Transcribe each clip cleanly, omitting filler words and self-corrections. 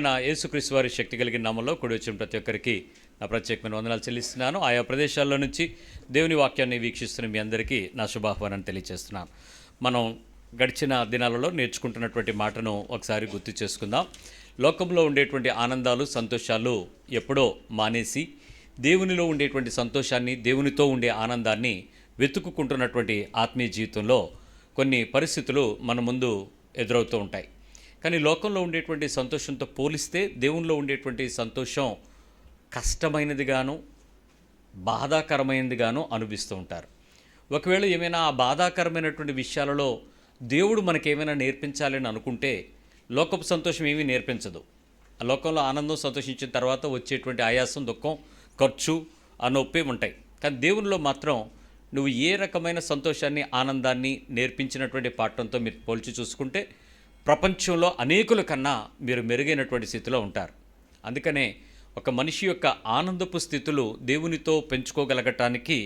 నా యేసుక్రీస్తు వారి శక్తి కలిగిన నామంలో కూడి వచ్చిన ప్రతి ఒక్కరికి నా ప్రత్యేకమైన వందనాలు చెల్లిస్తున్నాను. ఆయా ప్రదేశాల్లో నుంచి దేవుని వాక్యాన్ని వీక్షిస్తున్న మీ అందరికీ నా శుభాహ్వానాన్ని తెలియజేస్తున్నాను. మనం గడిచిన దినాలలో నేర్చుకుంటున్నటువంటి మాటను ఒకసారి గుర్తు చేసుకుందాం. లోకంలో ఉండేటువంటి ఆనందాలు, సంతోషాలు ఎప్పుడో మానేసి దేవునిలో ఉండేటువంటి సంతోషాన్ని, దేవునితో ఉండే ఆనందాన్ని వెతుక్కుంటున్నటువంటి ఆత్మీయ జీవితంలో కొన్ని పరిస్థితులు మన ముందు ఎదురవుతూ ఉంటాయి. కానీ లోకంలో ఉండేటువంటి సంతోషంతో పోలిస్తే దేవునిలో ఉండేటువంటి సంతోషం కష్టమైనదిగాను, బాధాకరమైనదిగాను అనిపిస్తూ ఉంటారు. ఒకవేళ ఏమైనా ఆ బాధాకరమైనటువంటి విషయాలలో దేవుడు మనకేమైనా నేర్పించాలని అనుకుంటే లోకపు సంతోషం ఏమీ నేర్పించదు. ఆ లోకంలో ఆనందం, సంతోషించిన తర్వాత వచ్చేటువంటి ఆయాసం, దుఃఖం, ఖర్చు, ఆ నొప్పి ఉంటాయి. కానీ దేవునిలో మాత్రం నువ్వు ఏ రకమైన సంతోషాన్ని, ఆనందాన్ని నేర్పించినటువంటి పాఠంతో మీరు పోల్చి చూసుకుంటే ప్రపంచంలో అనేకుల కన్నా మీరు మెరుగైనటువంటి స్థితిలో ఉంటారు. అందుకనే ఒక మనిషి యొక్క ఆనందపు స్థితులు దేవునితో పెంచుకోగలగటానికి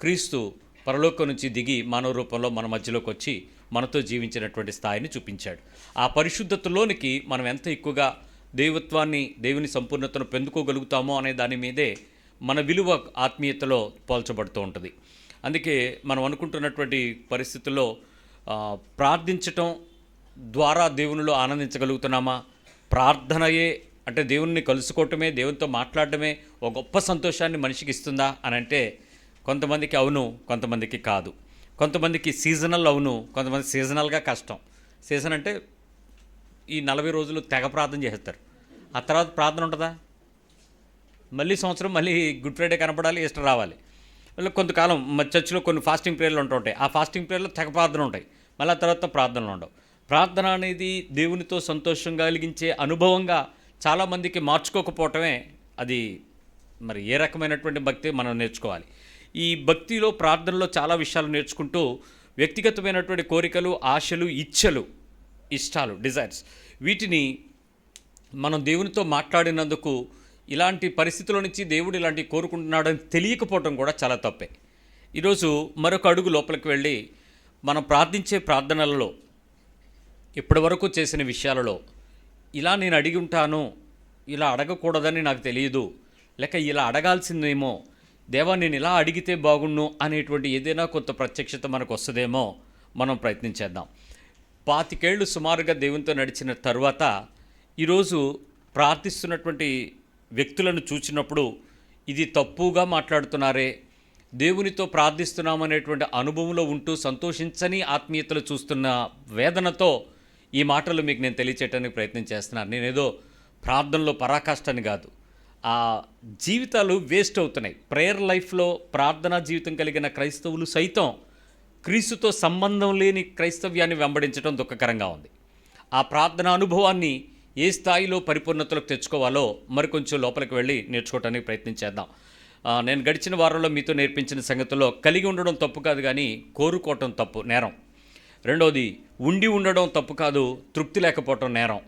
క్రీస్తు పరలోకం నుంచి దిగి మానవ రూపంలో మన మధ్యలోకి వచ్చి మనతో జీవించినటువంటి స్థాయిని చూపించాడు. ఆ పరిశుద్ధతలోనికి మనం ఎంత ఎక్కువగా దైవత్వాన్ని, దేవుని సంపూర్ణతను పొందుకోగలుగుతామో అనే దాని మీదే మన విలువ ఆత్మీయతలో పోల్చబడుతూ ఉంటుంది. అందుకే మనం అనుకుంటున్నటువంటి పరిస్థితుల్లో ప్రార్థించటం ద్వారా దేవునిలో ఆనందించగలుగుతున్నామా? ప్రార్థనయే అంటే దేవుని కలుసుకోవటమే, దేవునితో మాట్లాడటమే ఒక గొప్ప సంతోషాన్ని మనిషికి ఇస్తుందా అని అంటే కొంతమందికి అవును, కొంతమందికి కాదు. కొంతమందికి సీజనల్ అవును, కొంతమంది సీజనల్గా కష్టం. సీజన్ అంటే ఈ 40 రోజులు తెగ ప్రార్థన చేస్తారు. ఆ తర్వాత ప్రార్థన ఉంటుందా? మళ్ళీ సంవత్సరం మళ్ళీ గుడ్ ఫ్రైడే కనపడాలి, ఈస్టర్ రావాలి. కొంతకాలం చర్చిలో కొన్ని ఫాస్టింగ్ ప్రేయర్లు ఉంటుంటాయి. ఆ ఫాస్టింగ్ ప్రేయర్లో తెగ ప్రార్థన ఉంటాయి. మళ్ళీ ఆ తర్వాత ప్రార్థనలు ఉండవు. ప్రార్థన అనేది దేవునితో సంతోషం కలిగించే అనుభవంగా చాలామందికి మార్చుకోకపోవటమే అది మరి ఏ రకమైనటువంటి భక్తి మనం నేర్చుకోవాలి. ఈ భక్తిలో, ప్రార్థనలో చాలా విషయాలు నేర్చుకుంటూ వ్యక్తిగతమైనటువంటి కోరికలు, ఆశలు, ఇష్టాలు, డిజైర్స్, వీటిని మనం దేవునితో మాట్లాడినందుకు ఇలాంటి పరిస్థితుల నుంచి దేవుడు ఇలాంటివి కోరుకుంటున్నాడని తెలియకపోవటం కూడా చాలా తప్పే. ఈరోజు మరొక అడుగు లోపలికి వెళ్ళి మనం ప్రార్థించే ప్రార్థనలలో ఇప్పటి వరకు చేసిన విషయాలలో ఇలా నేను అడిగి ఉంటాను, ఇలా అడగకూడదని నాకు తెలియదు, లేక ఇలా అడగాల్సిందేమో, దేవా నేను ఇలా అడిగితే బాగుండు అనేటువంటి ఏదైనా కొంత ప్రత్యక్షత మనకు వస్తుందేమో మనం ప్రయత్నించేద్దాం. 25 ఏళ్ళు సుమారుగా దేవునితో నడిచిన తర్వాత ఈరోజు ప్రార్థిస్తున్నటువంటి వ్యక్తులను చూసినప్పుడు ఇది తప్పుగా మాట్లాడుతున్నారే, దేవునితో ప్రార్థిస్తున్నామనేటువంటి అనుభవంలో ఉంటూ సంతోషించని ఆత్మీయతలు చూస్తున్న వేదనతో ఈ మాటలు మీకు నేను తెలియచేయడానికి ప్రయత్నం చేస్తున్నాను. నేనేదో ప్రార్థనలో పరాకాష్ఠని కాదు. ఆ జీవితాలు వేస్ట్ అవుతున్నాయి. ప్రేయర్ లైఫ్లో ప్రార్థనా జీవితం కలిగిన క్రైస్తవులు సైతం క్రీస్తుతో సంబంధం లేని క్రైస్తవ్యాన్ని వెంబడించడం దుఃఖకరంగా ఉంది. ఆ ప్రార్థనా అనుభవాన్ని ఏ స్థాయిలో పరిపూర్ణతలకు తెచ్చుకోవాలో మరికొంచెం లోపలికి వెళ్ళి నేర్చుకోవడానికి ప్రయత్నించేద్దాం. నేను గడిచిన వారంలో మీతో నేర్పించిన సంగతుల్లో కలిగి ఉండడం తప్పు కాదు, కానీ కోరుకోవటం తప్పు, నేరం. రెండవది, ఉండి ఉండడం తప్పు కాదు, తృప్తి లేకపోవటం నేరం.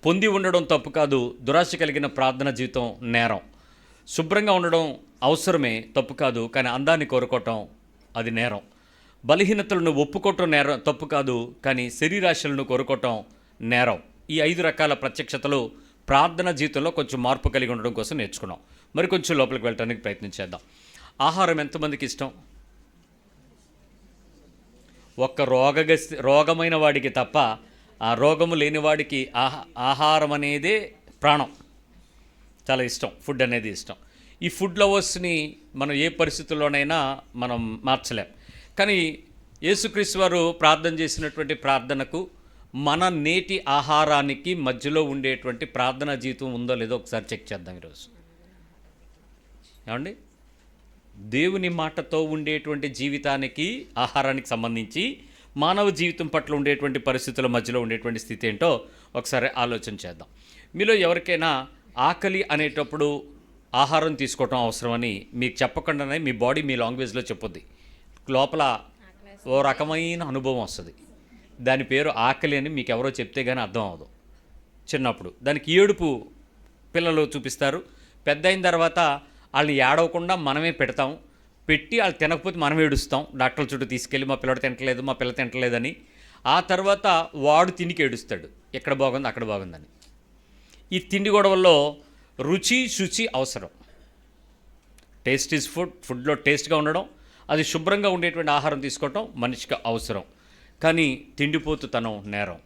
పొంది ఉండడం తప్పు కాదు, దురాశ కలిగిన ప్రార్థన జీవితం నేరం. శుభ్రంగా ఉండడం అవసరమే, తప్పు కాదు, కానీ అందాన్ని కోరుకోవటం అది నేరం. బలహీనతలను ఒప్పుకోవటం నేరం, తప్పు కాదు, కానీ శరీరాశలను కోరుకోవటం నేరం. ఈ 5 రకాల ప్రత్యక్షతలు ప్రార్థన జీవితంలో కొంచెం మార్పు కలిగి ఉండడం కోసం నేర్చుకున్నాం. మరి కొంచెం లోపలికి వెళ్ళడానికి ప్రయత్నించేద్దాం. ఆహారం ఎంతమందికి ఇష్టం? ఒక్క రోగమైన వాడికి తప్ప ఆ రోగము లేని వాడికి ఆహారం అనేదే ప్రాణం, చాలా ఇష్టం. ఫుడ్ అనేది ఇష్టం. ఈ ఫుడ్ లవర్స్ని మనం ఏ పరిస్థితుల్లోనైనా మనం మార్చలేం. కానీ యేసుక్రీస్తు వారు ప్రార్థన చేసినటువంటి ప్రార్థనకు, మన నేటి ఆహారానికి మధ్యలో ఉండేటువంటి ప్రార్థనా జీవితం ఉందో లేదో ఒకసారి చెక్ చేద్దాం ఈరోజు. ఏమండి? దేవుని మాటతో ఉండేటువంటి జీవితానికి, ఆహారానికి సంబంధించి మానవ జీవితం పట్ల ఉండేటువంటి పరిస్థితుల మధ్యలో ఉండేటువంటి స్థితి ఏంటో ఒకసారి ఆలోచన చేద్దాం. మీలో ఎవరికైనా ఆకలి అనేటప్పుడు ఆహారం తీసుకోవటం అవసరమని మీకు చెప్పకుండానే మీ బాడీ మీ లాంగ్వేజ్లో చెప్పుద్ది. లోపల ఓ రకమైన అనుభవం వస్తుంది. దాని పేరు ఆకలి అని మీకు ఎవరో చెప్తే కానీ అర్థం అవ్వదు. చిన్నప్పుడు దానికి ఏడుపు పిల్లలు చూపిస్తారు. పెద్ద అయిన తర్వాత వాళ్ళని ఏడవకుండా మనమే పెడతాం. పెట్టి వాళ్ళు తినకపోతే మనం ఏడుస్తాం. డాక్టర్ల చుట్టూ తీసుకెళ్ళి మా పిల్లడు తింటలేదు, మా పిల్ల తింటలేదని. ఆ తర్వాత వాడు తినికి ఏడుస్తాడు, ఎక్కడ బాగుంది అక్కడ బాగుందని. ఈ తిండి గొడవల్లో రుచి శుచి అవసరం. టేస్ట్ ఈజ్ ఫుడ్, ఫుడ్లో టేస్ట్గా ఉండడం, అది శుభ్రంగా ఉండేటువంటి ఆహారం తీసుకోవటం మనిషికి అవసరం. కానీ తిండిపోతుతనం నేరం.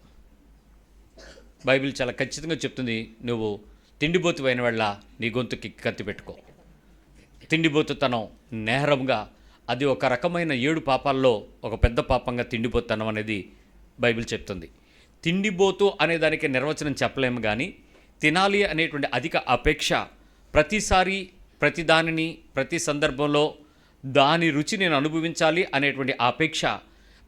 బైబిల్ చాలా ఖచ్చితంగా చెప్తుంది, నువ్వు తిండిపోతువైన వాళ్ళ నీ గొంతుకి కత్తి పెట్టుకో. తిండిపోతుతనం నేరంగా, అది ఒక రకమైన 7 పాపాల్లో ఒక పెద్ద పాపంగా తిండిపోతుతనం అనేది బైబిల్ చెప్తుంది. తిండిపోతు అనే దానికి నిర్వచనం చెప్పలేము, కానీ తినాలి అనేటువంటి అధిక అపేక్ష, ప్రతిసారి ప్రతి దానిని ప్రతి సందర్భంలో దాని రుచి నేను అనుభవించాలి అనేటువంటి అపేక్ష,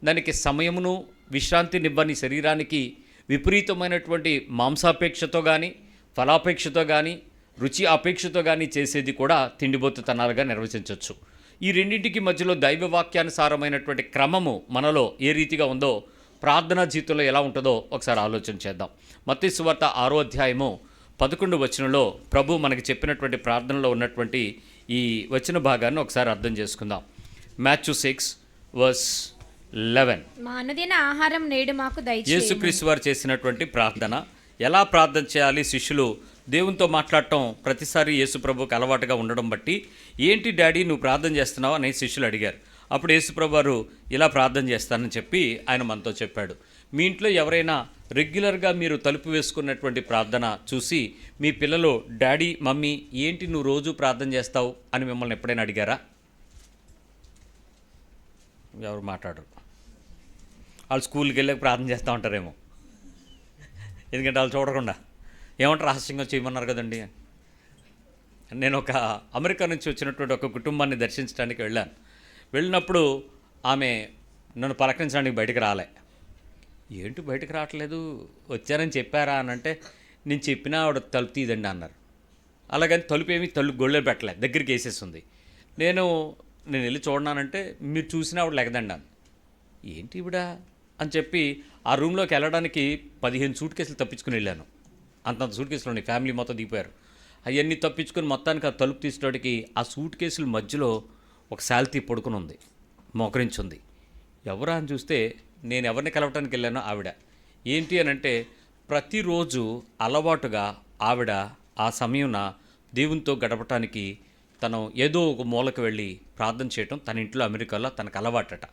దానికి సమయమును విశ్రాంతినివ్వని శరీరానికి విపరీతమైనటువంటి మాంసాపేక్షతో కానీ ఫలాపేక్షతో కానీ రుచి అపేక్షతో కానీ చేసేది కూడా తిండిబోతుతనాలుగా నిర్వచించవచ్చు. ఈ రెండింటికి మధ్యలో దైవవాక్యానుసారమైనటువంటి క్రమము మనలో ఏ రీతిగా ఉందో, ప్రార్థనా జీవితంలో ఎలా ఉంటుందో ఒకసారి ఆలోచన చేద్దాం. మత్తయి సువార్త 6వ అధ్యాయము 11వ వచనంలో ప్రభు మనకి చెప్పినటువంటి ప్రార్థనలో ఉన్నటువంటి ఈ వచన భాగాన్ని ఒకసారి అర్థం చేసుకుందాం. మాథ్యూ 6:11. మా అనుదిన ఆహారం నేడు మాకు దయచేయము. యేసుక్రీస్తు వారు చేసినటువంటి ప్రార్థన. ఎలా ప్రార్థన చేయాలి? శిష్యులు దేవునితో మాట్లాడటం ప్రతిసారి యేసు ప్రభువుకి అలవాటుగా ఉండడం బట్టి, ఏంటి డాడీ నువ్వు ప్రార్థన చేస్తున్నావు అని శిష్యులు అడిగారు. అప్పుడు యేసుప్రభు వారు ఇలా ప్రార్థన చేస్తానని చెప్పి ఆయన మనతో చెప్పాడు. మీ ఇంట్లో ఎవరైనా రెగ్యులర్గా మీరు తలుపు వేసుకున్నటువంటి ప్రార్థన చూసి మీ పిల్లలు, డాడీ మమ్మీ ఏంటి నువ్వు రోజు ప్రార్థన చేస్తావు అని మిమ్మల్ని ఎప్పుడైనా అడిగారా? ఎవరు మాట్లాడరు. వాళ్ళు స్కూల్కి వెళ్ళాక ప్రార్థన చేస్తూ ఉంటారేమో, ఎందుకంటే వాళ్ళు చూడకుండా ఏమంటారు, రహస్యంగా చేయమన్నారు కదండి. నేను ఒక అమెరికా నుంచి వచ్చినటువంటి ఒక కుటుంబాన్ని దర్శించడానికి వెళ్ళినప్పుడు ఆమె నన్ను పలకరించడానికి బయటకు రాలే. ఏంటి బయటకు రావట్లేదు, వచ్చారని చెప్పారా అని అంటే, నేను చెప్పినా ఆవిడ తలుపు తీదండి అన్నారు. అలాగని తలుపు గొళ్ళె పెట్టలేదు, దగ్గరికి వేసేస్తుంది. నేను వెళ్ళి చూడనానంటే, మీరు చూసినా ఆవిడ లెగదండి అని. ఏంటి ఇవిడ అని చెప్పి ఆ రూమ్లోకి వెళ్ళడానికి 15 సూట్ కేసులు తప్పించుకుని వెళ్ళాను. అంతంత సూట్ కేసులు ఉన్నాయి, ఫ్యామిలీ మొత్తం దిగిపోయారు. అవన్నీ తప్పించుకొని మొత్తానికి ఆ తలుపు తీసేటికి ఆ సూట్ కేసుల మధ్యలో ఒక శాల్తీ పడుకుని ఉంది, మోకరించుంది. ఎవరా అని చూస్తే నేను ఎవరిని కలవటానికి వెళ్ళానో ఆవిడ. ఏంటి అని అంటే, ప్రతిరోజు అలవాటుగా ఆవిడ ఆ సమయంన దేవునితో గడపటానికి తను ఏదో ఒక మూలకు వెళ్ళి ప్రార్థన చేయటం తన ఇంట్లో అమెరికాలో తనకు అలవాటట.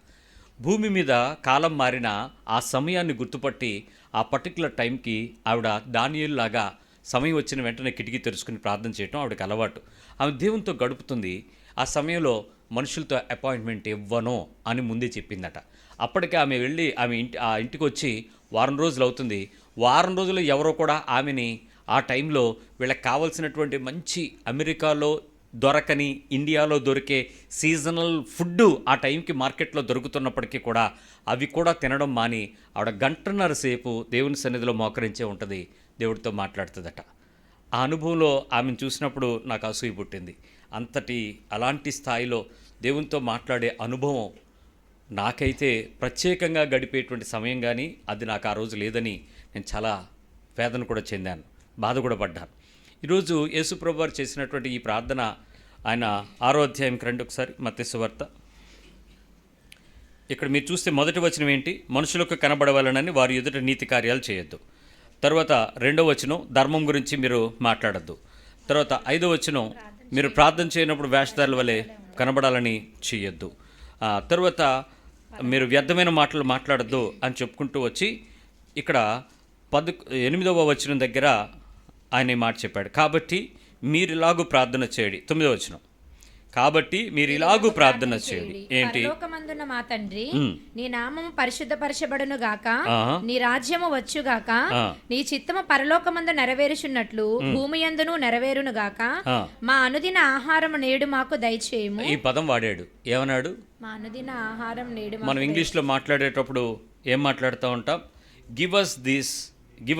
భూమి మీద కాలం మారిన ఆ సమయాన్ని గుర్తుపట్టి ఆ పర్టికులర్ టైంకి ఆవిడ దానియేలులాగా సమయం వచ్చిన వెంటనే కిటికీ తెరుచుకుని ప్రార్థన చేయటం ఆవిడకి అలవాటు. ఆమె దేవునితో గడుపుతుంది. ఆ సమయంలో మనుషులతో అపాయింట్మెంట్ ఇవ్వను అని ముందే చెప్పిందట. అప్పటికే ఆమె వెళ్ళి ఆ ఇంటికి వచ్చి వారం రోజులు అవుతుంది. వారం రోజులు ఎవరో కూడా ఆమెని ఆ టైంలో వీళ్ళకి కావాల్సినటువంటి మంచి అమెరికాలో దొరకని, ఇండియాలో దొరికే సీజనల్ ఫుడ్ ఆ టైంకి మార్కెట్లో దొరుకుతున్నప్పటికీ కూడా అవి కూడా తినడం మాని ఆవిడ 1.5 సేపు దేవుని సన్నిధిలో మోకరించే ఉంటుంది, దేవుడితో మాట్లాడుతుందట. ఆ అనుభవంలో ఆమెను చూసినప్పుడు నాకు అసూయ పుట్టింది. అలాంటి స్థాయిలో దేవునితో మాట్లాడే అనుభవం నాకైతే ప్రత్యేకంగా గడిపేటువంటి సమయం, కానీ అది నాకు ఆ రోజు లేదని నేను చాలా వేదన కూడా చెందాను, బాధ కూడా పడ్డాను. ఈరోజు యేసుప్రభు వారు చేసినటువంటి ఈ ప్రార్థన, ఆయన 6వ అధ్యాయంకి రండి ఒకసారి, మత్తయి సువార్త. ఇక్కడ మీరు చూస్తే మొదటి వచనం ఏంటి? మనుషులకు కనబడవాలనని వారి ఎదుట నీతి కార్యాలు చేయొద్దు. తర్వాత 2వ వచనం, ధర్మం గురించి మీరు మాట్లాడద్దు. తర్వాత 5వ వచనం, మీరు ప్రార్థన చేయనప్పుడు వేషధారుల వలె కనబడాలని చేయొద్దు. తర్వాత మీరు వ్యర్థమైన మాటలు మాట్లాడద్దు అని చెప్పుకుంటూ వచ్చి ఇక్కడ 8వ వచనం దగ్గర ఆయన ఈ మాట చెప్పాడు. కాబట్టి మీరు ఇలాగూ ప్రార్థన చేయండి. 9వ వచనం, కాబట్టి మీరు ఇలాగూ ప్రార్థన చేయండి. ఏంటి? పరలోకమందున్న మా తండ్రి, నీ నామము పరిశుద్ధపరచబడును గాక, నీ రాజ్యము వచ్చుగాక, నీ చిత్తము పరలోకమందు నెరవేరుచున్నట్లు భూమి యందును నెరవేరును గాక, మా అనుదిన ఆహారం నేడు మాకు దయచేయము. ఈ పదం వాడాడు. ఏమన్నాడు? మా అనుదిన ఆహారం నేడు. మనం ఇంగ్లీష్లో మాట్లాడేటప్పుడు ఏం మాట్లాడుతూ ఉంటాం? Give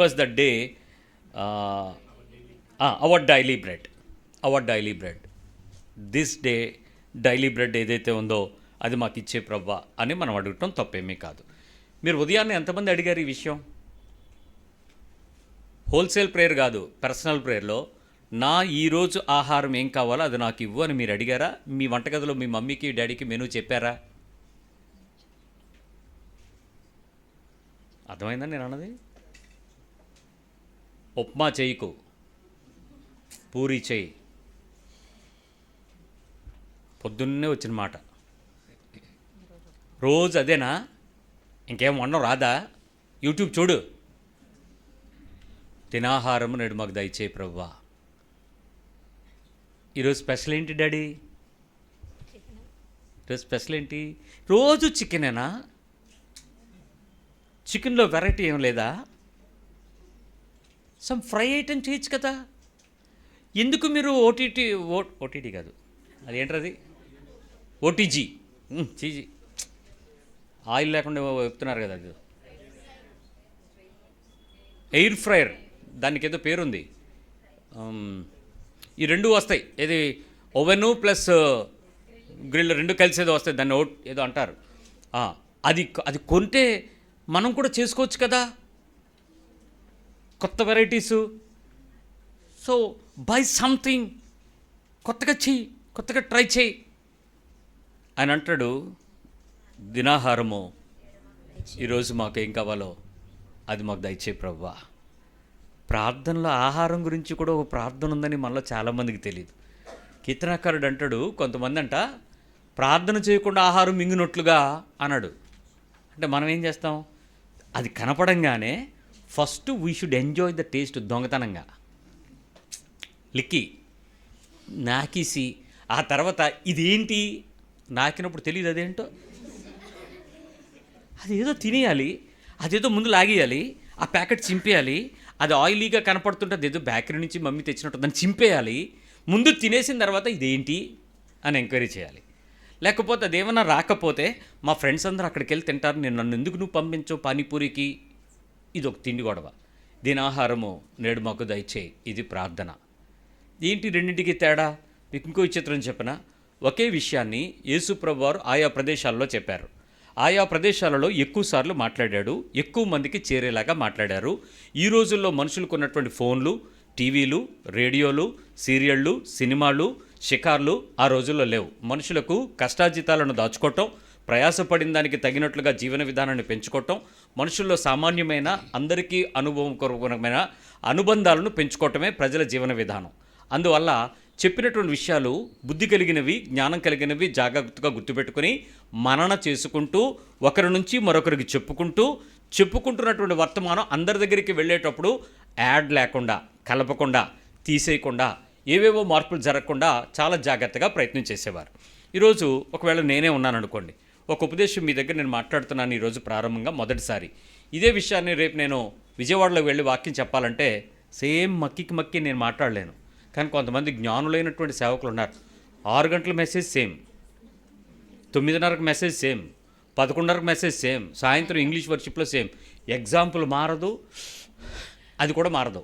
us the day our daily bread. This day daily bread ఏదైతే ఉందో అది మాకు ఇచ్చే ప్రవ్వా అని మనం అడగటం తప్పేమీ కాదు. మీరు ఉదయాన్నే ఎంతమంది అడిగారు ఈ విషయం? హోల్సేల్ ప్రేయర్ కాదు, పర్సనల్ ప్రేయర్లో నా ఈరోజు ఆహారం ఏం కావాలో అది నాకు ఇవ్వు అని మీరు అడిగారా? మీ వంటగదిలో మీ మమ్మీకి డాడీకి మెనూ చెప్పారా? అర్థమైందా నేను అన్నది? ఉప్మా చేయకు, పూరి చేయి. పొద్దున్నే వచ్చిన మాట. రోజు అదేనా? ఇంకేం వండం రాదా? యూట్యూబ్ చూడు. తినాహారము నేడు మాకు దయచేయి ప్రభువా. ఈరోజు స్పెషల్ ఏంటి డాడీ? ఈరోజు స్పెషల్ ఏంటి? రోజు చికెనేనా? చికెన్లో వెరైటీ ఏం లేదా? సమ్ ఫ్రై ఐటెం చేయొచ్చు కదా. ఎందుకు మీరు ఓటీటీ కాదు, అది ఏంటది, ఓటీజీ చీజీ, ఆయిల్ లేకుండా చెప్తున్నారు కదా, అది ఎయిర్ ఫ్రైయర్, దానికి ఏదో పేరుంది. ఈ రెండు వస్తాయి, ఏది ఓవెను ప్లస్ గ్రిల్ రెండు కలిసి ఏదో వస్తాయి, దాన్ని ఏదో అంటారు. అది కొంటే మనం కూడా చేసుకోవచ్చు కదా, కొత్త వెరైటీసు. సో బై సంథింగ్, కొత్తగా చెయ్యి, కొత్తగా ట్రై చేయి అని అంటాడు. దినాహారము ఈరోజు మాకు ఏం కావాలో అది మాకు దయచేయి ప్రభువా. ప్రార్థనలో ఆహారం గురించి కూడా ఒక ప్రార్థన ఉందని మనలో చాలామందికి తెలియదు. కీర్తనాకారుడు అంటాడు, కొంతమంది అంట ప్రార్థన చేయకుండా ఆహారం మింగినట్లుగా అన్నాడు. అంటే మనం ఏం చేస్తాం? అది కనపడంగానే first we should enjoy the taste. దొంగతనంగా లిక్కి నాకేసి ఆ తర్వాత ఇదేంటి నాకినప్పుడు తెలియదు అదేంటో, అదేదో తినేయాలి, అదేదో ముందు లాగేయాలి, ఆ ప్యాకెట్ చింపేయాలి, అది ఆయిలీగా కనపడుతుంటే అదేదో బేకరీ నుంచి మమ్మీ తెచ్చినట్టు దాన్ని చింపేయాలి, ముందు తినేసిన తర్వాత ఇదేంటి అని ఎంక్వైరీ చేయాలి. లేకపోతే అదేమన్నా రాకపోతే మా ఫ్రెండ్స్ అందరూ అక్కడికి వెళ్ళి తింటారు, నేను నన్ను ఎందుకు నువ్వు పంపించవు పానీపూరికి, ఇది ఒక తిండి గొడవ. దీని ఆహారము నేడు మాకు దయచేయి, ఇది ప్రార్థన. ఏంటి రెండింటికి తేడా? మీకు ఇంకో విచిత్రం చెప్పిన, ఒకే విషయాన్ని యేసుప్రభు వారు ఆయా ప్రదేశాల్లో చెప్పారు. ఆయా ప్రదేశాలలో ఎక్కువసార్లు మాట్లాడాడు, ఎక్కువ మందికి చేరేలాగా మాట్లాడారు. ఈ రోజుల్లో మనుషులకు ఉన్నటువంటి ఫోన్లు, టీవీలు, రేడియోలు, సీరియళ్ళు, సినిమాలు, షికార్లు ఆ రోజుల్లో లేవు. మనుషులకు కష్టార్జితాలను దాచుకోవటం, ప్రయాసపడిన దానికి తగినట్లుగా జీవన విధానాన్ని పెంచుకోవటం, మనుషుల్లో సామాన్యమైన అందరికీ అనుభవపూర్వకమైన అనుబంధాలను పెంచుకోవటమే ప్రజల జీవన విధానం. అందువల్ల చెప్పినటువంటి విషయాలు బుద్ధి కలిగినవి, జ్ఞానం కలిగినవి జాగ్రత్తగా గుర్తుపెట్టుకుని మనన చేసుకుంటూ ఒకరి నుంచి మరొకరికి చెప్పుకుంటున్నటువంటి వర్తమానం అందరి దగ్గరికి వెళ్ళేటప్పుడు యాడ్ లేకుండా, కలపకుండా, తీసేయకుండా, ఏవేవో మార్పులు జరగకుండా చాలా జాగ్రత్తగా ప్రయత్నం చేసేవారు. ఈరోజు ఒకవేళ నేనే ఉన్నాను అనుకోండి, ఒక ఉపదేశం మీ దగ్గర నేను మాట్లాడుతున్నాను ఈరోజు ప్రారంభంగా మొదటిసారి. ఇదే విషయాన్ని రేపు నేను విజయవాడలో వెళ్ళి వాక్యం చెప్పాలంటే సేమ్ మక్కి నేను మాట్లాడలేను. కానీ కొంతమంది జ్ఞానులైనటువంటి సేవకులు ఉన్నారు. 6 గంటల మెసేజ్ సేమ్, 9:30కి మెసేజ్ సేమ్, 11:30కి మెసేజ్ సేమ్, సాయంత్రం ఇంగ్లీష్ వర్షిప్లో సేమ్. ఎగ్జాంపుల్ మారదు, అది కూడా మారదు.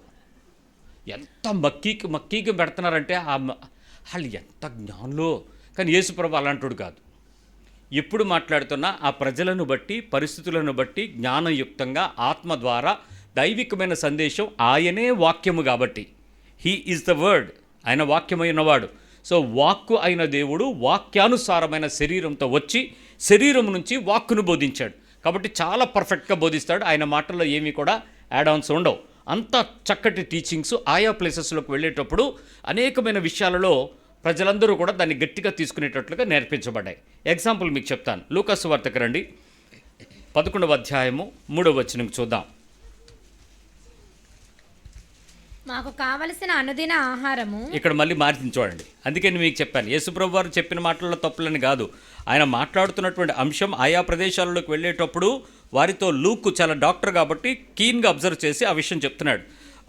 ఎంత మక్కీకి పెడుతున్నారంటే వాళ్ళు ఎంత జ్ఞానులో. కానీ యేసుప్రభు అలాంటివాడు కాదు. ఎప్పుడు మాట్లాడుతున్నా ఆ ప్రజలను బట్టి, పరిస్థితులను బట్టి జ్ఞానయుక్తంగా ఆత్మ ద్వారా దైవికమైన సందేశం, ఆయనే వాక్యము కాబట్టి, హీ ఈజ్ ద వర్డ్, ఆయన వాక్యమై ఉన్నవాడు. సో వాక్కు అయిన దేవుడు వాక్యానుసారమైన శరీరంతో వచ్చి శరీరం నుంచి వాక్కును బోధించాడు కాబట్టి చాలా పర్ఫెక్ట్గా బోధిస్తాడు. ఆయన మాటల్లో ఏమీ కూడా యాడ్ ఆన్స్ ఉండవు. అంత చక్కటి టీచింగ్స్ ఆయా ప్లేసెస్లోకి వెళ్ళేటప్పుడు అనేకమైన విషయాలలో ప్రజలందరూ కూడా దాన్ని గట్టిగా తీసుకునేటట్లుగా నేర్పించబడ్డాయి. ఎగ్జాంపుల్ మీకు చెప్తాను. లూకాసు వార్తకు రండి, 11వ అధ్యాయము 3వ వచనం చూద్దాం. మాకు కావలసిన అనుదిన ఆహారము. ఇక్కడ మళ్ళీ మార్చి చూడండి. అందుకే నేను మీకు చెప్పాను, యేసుప్రభు వారు చెప్పిన మాటల్లో తప్పులని కాదు, ఆయన మాట్లాడుతున్నటువంటి అంశం ఆయా ప్రదేశాలలోకి వెళ్ళేటప్పుడు వారితో లూకు చాలా డాక్టర్ కాబట్టి కీన్గా అబ్జర్వ్ చేసి ఆ విషయం చెప్తున్నాడు.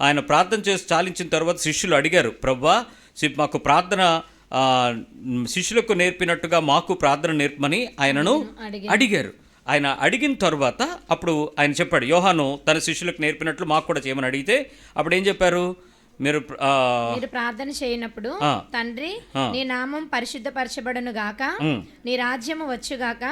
ఆయన ప్రార్థన చేసి చాలించిన తర్వాత శిష్యులు అడిగారు, ప్రభువా మాకు ప్రార్థన శిష్యులకు నేర్పినట్టుగా మాకు ప్రార్థన నేర్పమని ఆయనను అడిగారు. ఆయన అడిగిన తర్వాత అప్పుడు ఆయన చెప్పాడు, యోహాను తన శిష్యులకు నేర్పినట్లు మాకు కూడా చేయమని అడిగితే అప్పుడు ఏం చెప్పారు, మీరు ప్రార్థన చేయనప్పుడు తండ్రి నీ నామం పరిశుద్ధపరచబడును గాక, నీ రాజ్యము వచ్చుగాక,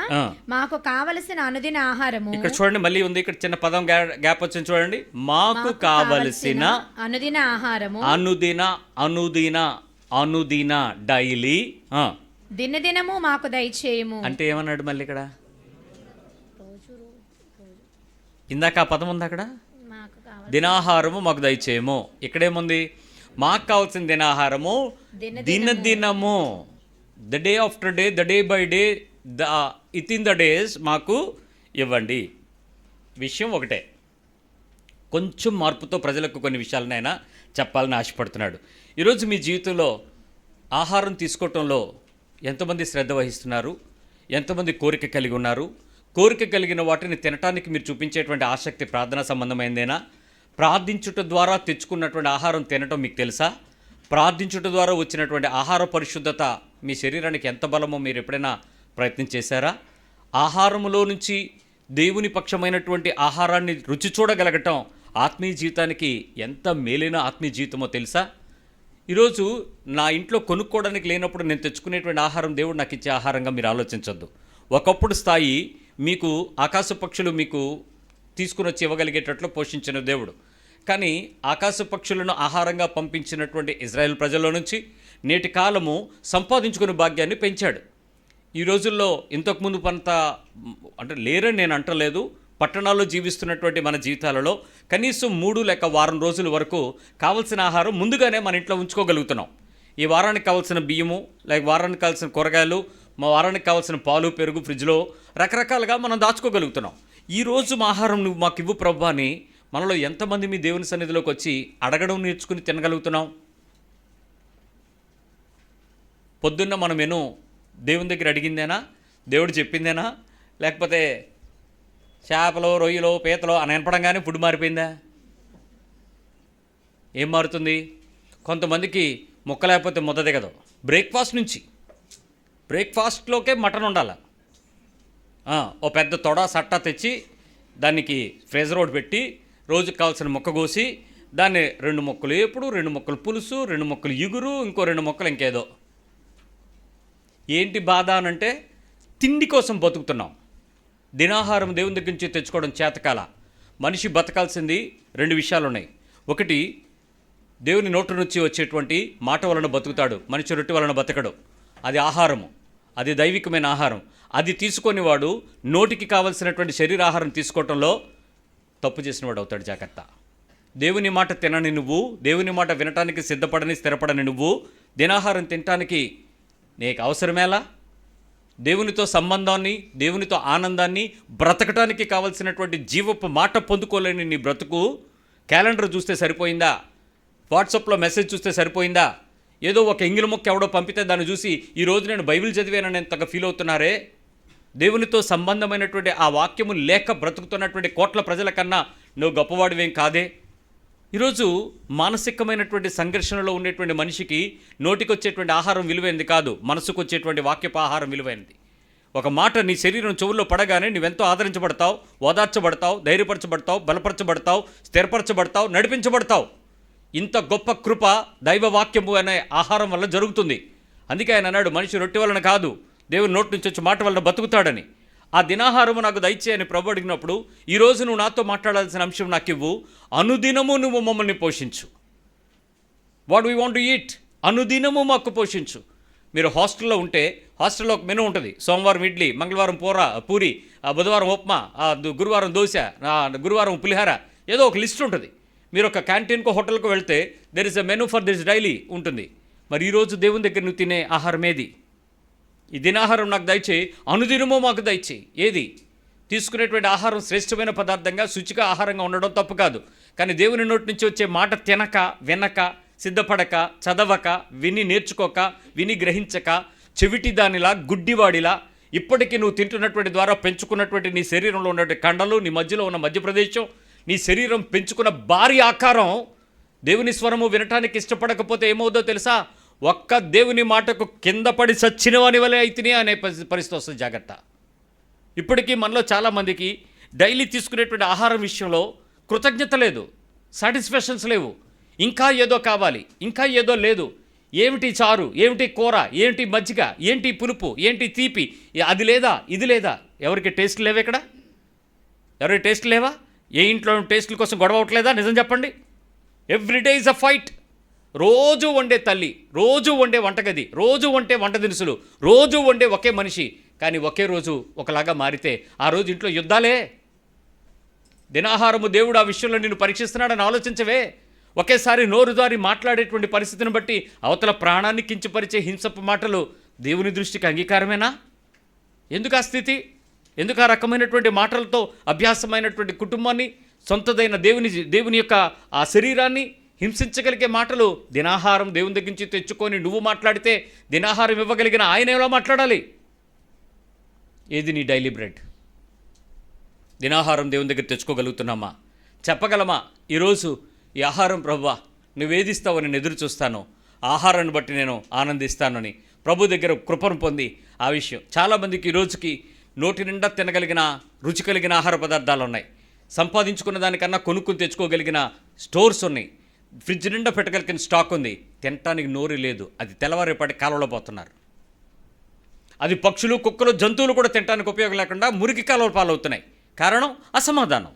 మాకు కావలసిన అనుదిన ఆహారము. ఇక్కడ చూడండి, మళ్ళీ ఉంది ఇక్కడ చిన్న పదం గ్యాప్ వచ్చింది చూడండి. మాకు కావలసిన అనుదిన ఆహారము, అనుదిన డైలీ, దినదినము మాకు దయచేయము. అంటే ఏమన్నాడు మళ్ళీ ఇక్కడ? ఇందాక ఆ పదం ఉంది అక్కడ, దినాహారము మాకు దయచేయము. ఇక్కడేముంది? మాకు కావాల్సిన దినాహారము దినదినము, the day after day, the day by day, it in the days మాకు ఇవ్వండి. విషయం ఒకటే, కొంచెం మార్పుతో ప్రజలకు కొన్ని విషయాలనైనా చెప్పాలని ఆశపడుతున్నాడు. ఈరోజు మీ జీవితంలో ఆహారం తీసుకోవటంలో ఎంతమంది శ్రద్ధ వహిస్తున్నారు? ఎంతమంది కోరిక కలిగి ఉన్నారు? కోరిక కలిగిన వాటిని తినటానికి మీరు చూపించేటువంటి ఆసక్తి ప్రార్థనా సంబంధమైందేనా? ప్రార్థించుట ద్వారా తెచ్చుకున్నటువంటి ఆహారం తినటం మీకు తెలుసా? ప్రార్థించుట ద్వారా వచ్చినటువంటి ఆహార పరిశుద్ధత మీ శరీరానికి ఎంత బలమో మీరు ఎప్పుడైనా ప్రయత్నం చేశారా? ఆహారములో నుంచి దేవుని పక్షమైనటువంటి ఆహారాన్ని రుచి చూడగలగటం ఆత్మీయ జీవితానికి ఎంత మేలైన ఆత్మీయ జీవితమో తెలుసా? ఈరోజు నా ఇంట్లో కొనుక్కోవడానికి లేనప్పుడు నేను తెచ్చుకునేటువంటి ఆహారం దేవుడు నాకు ఇచ్చే ఆహారంగా మీరు ఆలోచించొద్దు. ఒకప్పుడు స్థాయి మీకు ఆకాశ పక్షులు మీకు తీసుకుని వచ్చి ఇవ్వగలిగేటట్లు పోషించిన దేవుడు. కానీ ఆకాశ పక్షులను ఆహారంగా పంపించినటువంటి ఇజ్రాయెల్ ప్రజల్లో నుంచి నేటి కాలము సంపాదించుకునే భాగ్యాన్ని పెంచాడు. ఈ రోజుల్లో ఇంతకుముందు పంత అంటే లేరని నేను అంటలేదు, పట్టణాల్లో జీవిస్తున్నటువంటి మన జీవితాలలో కనీసం 3 లేక వారం రోజుల వరకు కావలసిన ఆహారం ముందుగానే మన ఇంట్లో ఉంచుకోగలుగుతున్నాం. ఈ వారానికి కావాల్సిన బియ్యము, లేక వారానికి కావాల్సిన కూరగాయలు, మా వారానికి కావాల్సిన పాలు, పెరుగు ఫ్రిడ్జ్లో రకరకాలుగా మనం దాచుకోగలుగుతున్నాం. ఈరోజు మా ఆహారం నువ్వు మాకు ఇవ్వు ప్రభు అని మనలో ఎంతమంది మీ దేవుని సన్నిధిలోకి వచ్చి అడగడం నేర్చుకుని తినగలుగుతున్నాం? పొద్దున్న మన మెను దేవుని దగ్గర అడిగిందేనా? దేవుడు చెప్పిందేనా? లేకపోతే చేపలు, రొయ్యలు, పీతలు అని వినపడంగానే ఫుడ్ మారిపోయిందా? ఏం మారుతుంది? కొంతమందికి ముక్క లేకపోతే ముద్ద దిగదు. బ్రేక్ఫాస్ట్లోకే మటన్ ఉండాలి. ఓ పెద్ద తొడ సట్ట తెచ్చి దానికి ఫ్రీజర్ ఒకటి పెట్టి రోజుకి కావాల్సిన ముక్క కోసి దాన్ని 2 ముక్కలు ఏపుడు, 2 ముక్కలు పులుసు, 2 ముక్కలు ఇగురు, ఇంకో 2 ముక్కలు ఇంకేదో. ఏంటి బాధ అనంటే తిండి కోసం బతుకుతున్నాం. దినాహారం దేవుని దగ్గర నుంచి తెచ్చుకోవడం చేతకాల. మనిషి బతకాల్సింది 2 విషయాలు ఉన్నాయి. ఒకటి, దేవుని నోటి నుంచి వచ్చేటువంటి మాట వలన బతుకుతాడు, మనిషి రొట్టె వలన బతకడు. అది ఆహారము, అది దైవికమైన ఆహారం. అది తీసుకొని వాడు నోటికి కావలసినటువంటి శరీరాహారం తీసుకోవటంలో తప్పు చేసిన వాడు అవుతాడు. జాగ్రత్త. దేవుని మాట తినని నువ్వు, దేవుని మాట వినటానికి సిద్ధపడని స్థిరపడని నువ్వు దినాహారం తినటానికి నీకు అవసరమేలా? దేవునితో సంబంధాన్ని, దేవునితో ఆనందాన్ని, బ్రతకటానికి కావలసినటువంటి జీవపు మాట పొందుకోలేని నీ బ్రతుకు క్యాలెండర్ చూస్తే సరిపోయిందా? వాట్సాప్లో మెసేజ్ చూస్తే సరిపోయిందా? ఏదో ఒక ఎంగిలి మొక్క ఎవడో పంపితే దాన్ని చూసి ఈరోజు నేను బైబిల్ చదివానని ఎంతగా ఫీల్ అవుతున్నారే? దేవునితో సంబంధమైనటువంటి ఆ వాక్యము లేక బ్రతుకుతున్నటువంటి కోట్ల ప్రజల కన్నా నువ్వు గొప్పవాడివేం కాదే. ఈరోజు మానసికమైనటువంటి సంఘర్షణలో ఉండేటువంటి మనిషికి నోటికి వచ్చేటువంటి ఆహారం విలువైనది కాదు, మనసుకు వచ్చేటువంటి వాక్యపు ఆహారం విలువైనది. ఒక మాట నీ శరీరం చెవుల్లో పడగానే నువ్వెంతో ఆదరించబడతావు, ఓదార్చబడతావు, ధైర్యపరచబడతావు, బలపరచబడతావు, స్థిరపరచబడతావు, నడిపించబడతావు. ఇంత గొప్ప కృప దైవ వాక్యము అనే ఆహారం వల్ల జరుగుతుంది. అందుకే ఆయన అన్నాడు, మనిషి రొట్టె వలన కాదు దేవుని నోటి నుంచి వచ్చే మాట వలన బతుకుతాడని. ఆ దినాహారము నాకు దయచేయని ప్రభు అడిగినప్పుడు, ఈరోజు నువ్వు నాతో మాట్లాడాల్సిన అంశం నాకు ఇవ్వు, అనుదినము నువ్వు మమ్మల్ని పోషించు. What we want to eat, అనుదినము మాకు పోషించు. మీరు హాస్టల్లో ఉంటే హాస్టల్లో ఒక మెనూ ఉంటుంది. సోమవారం ఇడ్లీ, మంగళవారం పూరి, బుధవారం ఉప్మా, గురువారం దోశ, గురువారం పులిహార, ఏదో ఒక లిస్ట్ ఉంటుంది. మీరు ఒక క్యాంటీన్కో హోటల్కో వెళ్తే there is a menu for this daily ఉంటుంది. మరి ఈరోజు దేవుని దగ్గర నువ్వు తినే ఆహారం ఏది? ఈ దినాహారం నాకు దయచేయి, అనుదినమో మాకు దయచేయి. ఏది? తీసుకునేటువంటి ఆహారం శ్రేష్టమైన పదార్థంగా, శుచిగా ఆహారంగా ఉండడం తప్పు కాదు. కానీ దేవుని నోటి నుంచి వచ్చే మాట తినక, వినక, సిద్ధపడక, చదవక, విని నేర్చుకోక, విని గ్రహించక, చెవిటి దానిలా, గుడ్డివాడిలా, ఇప్పటికీ నువ్వు తింటున్నటువంటి ద్వారా పెంచుకున్నటువంటి నీ శరీరంలో ఉన్నటువంటి కండలు, నీ మధ్యలో ఉన్న మధ్యప్రదేశం, నీ శరీరం పెంచుకున్న భారీ ఆకారం దేవుని స్వరము వినటానికి ఇష్టపడకపోతే ఏమవుదో తెలుసా? ఒక్క దేవుని మాటకు కింద పడి చచ్చినవని వలె అయితేనే అనే పరిస్థితి వస్తుంది. జాగ్రత్త. ఇప్పటికీ మనలో చాలామందికి డైలీ తీసుకునేటువంటి ఆహారం విషయంలో కృతజ్ఞత లేదు, సాటిస్ఫాక్షన్స్ లేవు. ఇంకా ఏదో కావాలి, ఇంకా ఏదో లేదు. ఏమిటి చారు, ఏమిటి కూర, ఏంటి మజ్జిగ, ఏంటి పులుపు, ఏంటి తీపి, అది లేదా, ఇది లేదా. ఎవరికి టేస్ట్ లేవా? ఇక్కడ ఎవరికి టేస్ట్ లేవా? ఏ ఇంట్లో టేస్ట్ల కోసం గొడవ అవట్లేదా? నిజం చెప్పండి. Everyday is a fight. రోజు వండే తల్లి, రోజు వండే వంటగది, రోజు వండే వంట దినుసులు, రోజు వండే ఒకే మనిషి, కానీ ఒకే రోజు ఒకలాగా మారితే ఆ రోజు ఇంట్లో యుద్ధాలే. దినాహారము దేవుడు ఆ విషయంలో నిన్ను పరీక్షిస్తున్నాడని ఆలోచించవే. ఒకేసారి నోరు జారి మాట్లాడేటువంటి పరిస్థితిని బట్టి అవతల ప్రాణాన్ని కించపరిచే హింసపు మాటలు దేవుని దృష్టికి అంగీకారమేనా? ఎందుకు ఆ స్థితి? ఎందుకు ఆ రకమైనటువంటి మాటలతో అభ్యాసమైనటువంటి కుటుంబాన్ని, సొంతదైన దేవుని యొక్క ఆ శరీరాన్ని హింసించగలిగే మాటలు? దినాహారం దేవుని దగ్గర నుంచి తెచ్చుకొని నువ్వు మాట్లాడితే దినాహారం ఇవ్వగలిగిన ఆయన ఎలా మాట్లాడాలి? ఏది నీ డైలీ బ్రెడ్? దినాహారం దేవుని దగ్గర తెచ్చుకోగలుగుతున్నామా? చెప్పగలమా ఈరోజు ఈ ఆహారం ప్రభువా నువ్వేదిస్తావు నేను ఎదురు చూస్తాను, ఆహారాన్ని బట్టి నేను ఆనందిస్తానని ప్రభు దగ్గర కృపను పొంది ఆ విషయం చాలామందికి ఈ రోజుకి నోటి నిండా తినగలిగిన రుచి కలిగిన ఆహార పదార్థాలు ఉన్నాయి, సంపాదించుకున్న దానికన్నా కొనుక్కుని తెచ్చుకోగలిగిన స్టోర్స్ ఉన్నాయి, ఫ్రిడ్జ్ నిండా పెట్టగలిగిన స్టాక్ ఉంది, తినటానికి నోరు లేదు. అది తెల్లవారేపాటి కాలంలో పోతున్నారు. అది పక్షులు, కుక్కలు, జంతువులు కూడా తినడానికి ఉపయోగం లేకుండా మురికి కాలువలు పాలవుతున్నాయి. కారణం అసమాధానం.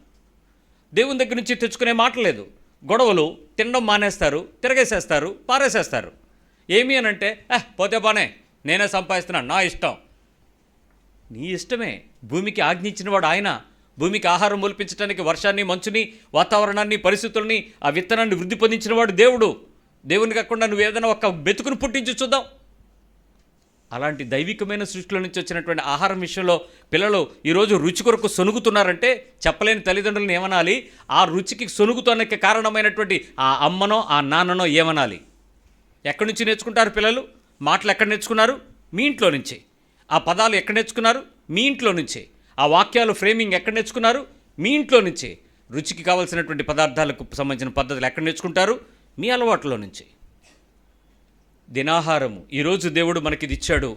దేవుని దగ్గర నుంచి తెచ్చుకునే మాట లేదు. గొడవలు, తినడం మానేస్తారు, తిరగేసేస్తారు, పారేసేస్తారు. ఏమి అని అంటే పోతే బానే, నేనే సంపాదిస్తున్నాను, నా ఇష్టం. నీ ఇష్టమే. భూమికి ఆజ్ఞించినవాడు ఆయన. భూమికి ఆహారం మొలిపించడానికి వర్షాన్ని, మంచుని, వాతావరణాన్ని, పరిస్థితుల్ని, ఆ విత్తనాన్ని వృద్ధి పొందించినవాడు దేవుడు. దేవుని కాకుండా నువ్వు ఏదైనా ఒక బెతుకును పుట్టించి చూద్దాం. అలాంటి దైవికమైన సృష్టిలో నుంచి వచ్చినటువంటి ఆహారం విషయంలో పిల్లలు ఈరోజు రుచి కొరకు సొనుగుతున్నారంటే చెప్పలేని తల్లిదండ్రులను ఏమనాలి? ఆ రుచికి సొనుగుతానికి కారణమైనటువంటి ఆ అమ్మనో ఆ నాన్ననో ఏమనాలి? ఎక్కడి నుంచి నేర్చుకుంటారు పిల్లలు? మాటలు ఎక్కడ నేర్చుకున్నారు? మీ ఇంట్లో నుంచి. ఆ పదాలు ఎక్కడ నేర్చుకున్నారు? మీ ఇంట్లో నుంచి. ఆ వాక్యాలు ఫ్రేమింగ్ ఎక్కడ నేర్చుకున్నారు? మీ ఇంట్లో నుంచి. రుచికి కావాల్సినటువంటి పదార్థాలకు సంబంధించిన పద్ధతులు ఎక్కడ నేర్చుకుంటారు? మీ అలవాట్లో నుంచి. దినాహారము ఈరోజు దేవుడు మనకిది ఇచ్చాడు,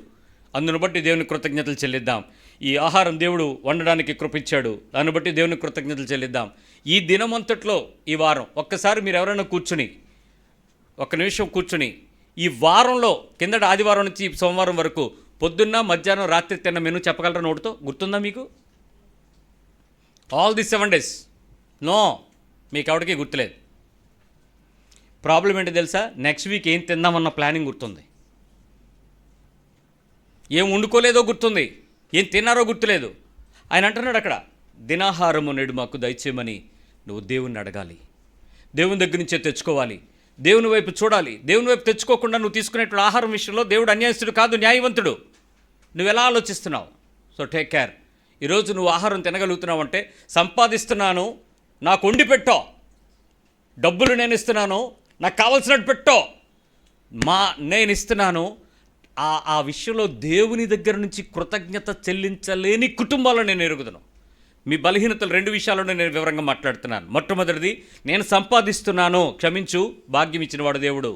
అందును బట్టి దేవుని కృతజ్ఞతలు చెల్లిద్దాం. ఈ ఆహారం దేవుడు వండడానికి కృపించాడు, దాన్ని బట్టి దేవుని కృతజ్ఞతలు చెల్లిద్దాం. ఈ దినమంతట్లో ఈ వారం ఒక్కసారి మీరు ఎవరైనా కూర్చుని ఒక్క నిమిషం కూర్చుని ఈ వారంలో కిందటి ఆదివారం నుంచి సోమవారం వరకు పొద్దున్న, మధ్యాహ్నం, రాత్రి తిన్న మెనూ చెప్పగలరా? నోటితో గుర్తుందా మీకు? All the 7 days? నో, మీకు ఎవరికి గుర్తులేదు. ప్రాబ్లం ఏంటో తెలుసా? నెక్స్ట్ వీక్ ఏం తిందామన్న ప్లానింగ్ గుర్తుంది, ఏం వండుకోలేదో గుర్తుంది, ఏం తిన్నారో గుర్తులేదు. ఆయన అంటున్నాడు అక్కడ, దినాహారము నేడు మాకు దయచేయమని నువ్వు దేవుణ్ణి అడగాలి, దేవుని దగ్గర నుంచే తెచ్చుకోవాలి, దేవుని వైపు చూడాలి. దేవుని వైపు తెచ్చుకోకుండా నువ్వు తీసుకునేటువంటి ఆహారం విషయంలో దేవుడు అన్యాయస్తుడు కాదు, న్యాయవంతుడు. నువ్వు ఎలా ఆలోచిస్తున్నావు? So take care. ఈరోజు నువ్వు ఆహారం తినగలుగుతున్నావు అంటే సంపాదిస్తున్నాను, నాకు వండి పెట్టో, డబ్బులు నేను ఇస్తున్నాను, నాకు కావాల్సినట్టు పెట్టో, నేను ఇస్తున్నాను. ఆ విషయంలో దేవుని దగ్గర నుంచి కృతజ్ఞత చెల్లించలేని కుటుంబాలను నేను ఎరుగుదును. మీ బలహీనతలు 2 విషయాలను నేను వివరంగా మాట్లాడుతున్నాను. మొట్టమొదటిది, నేను సంపాదిస్తున్నాను, క్షమించు, భాగ్యం ఇచ్చినవాడు దేవుడు.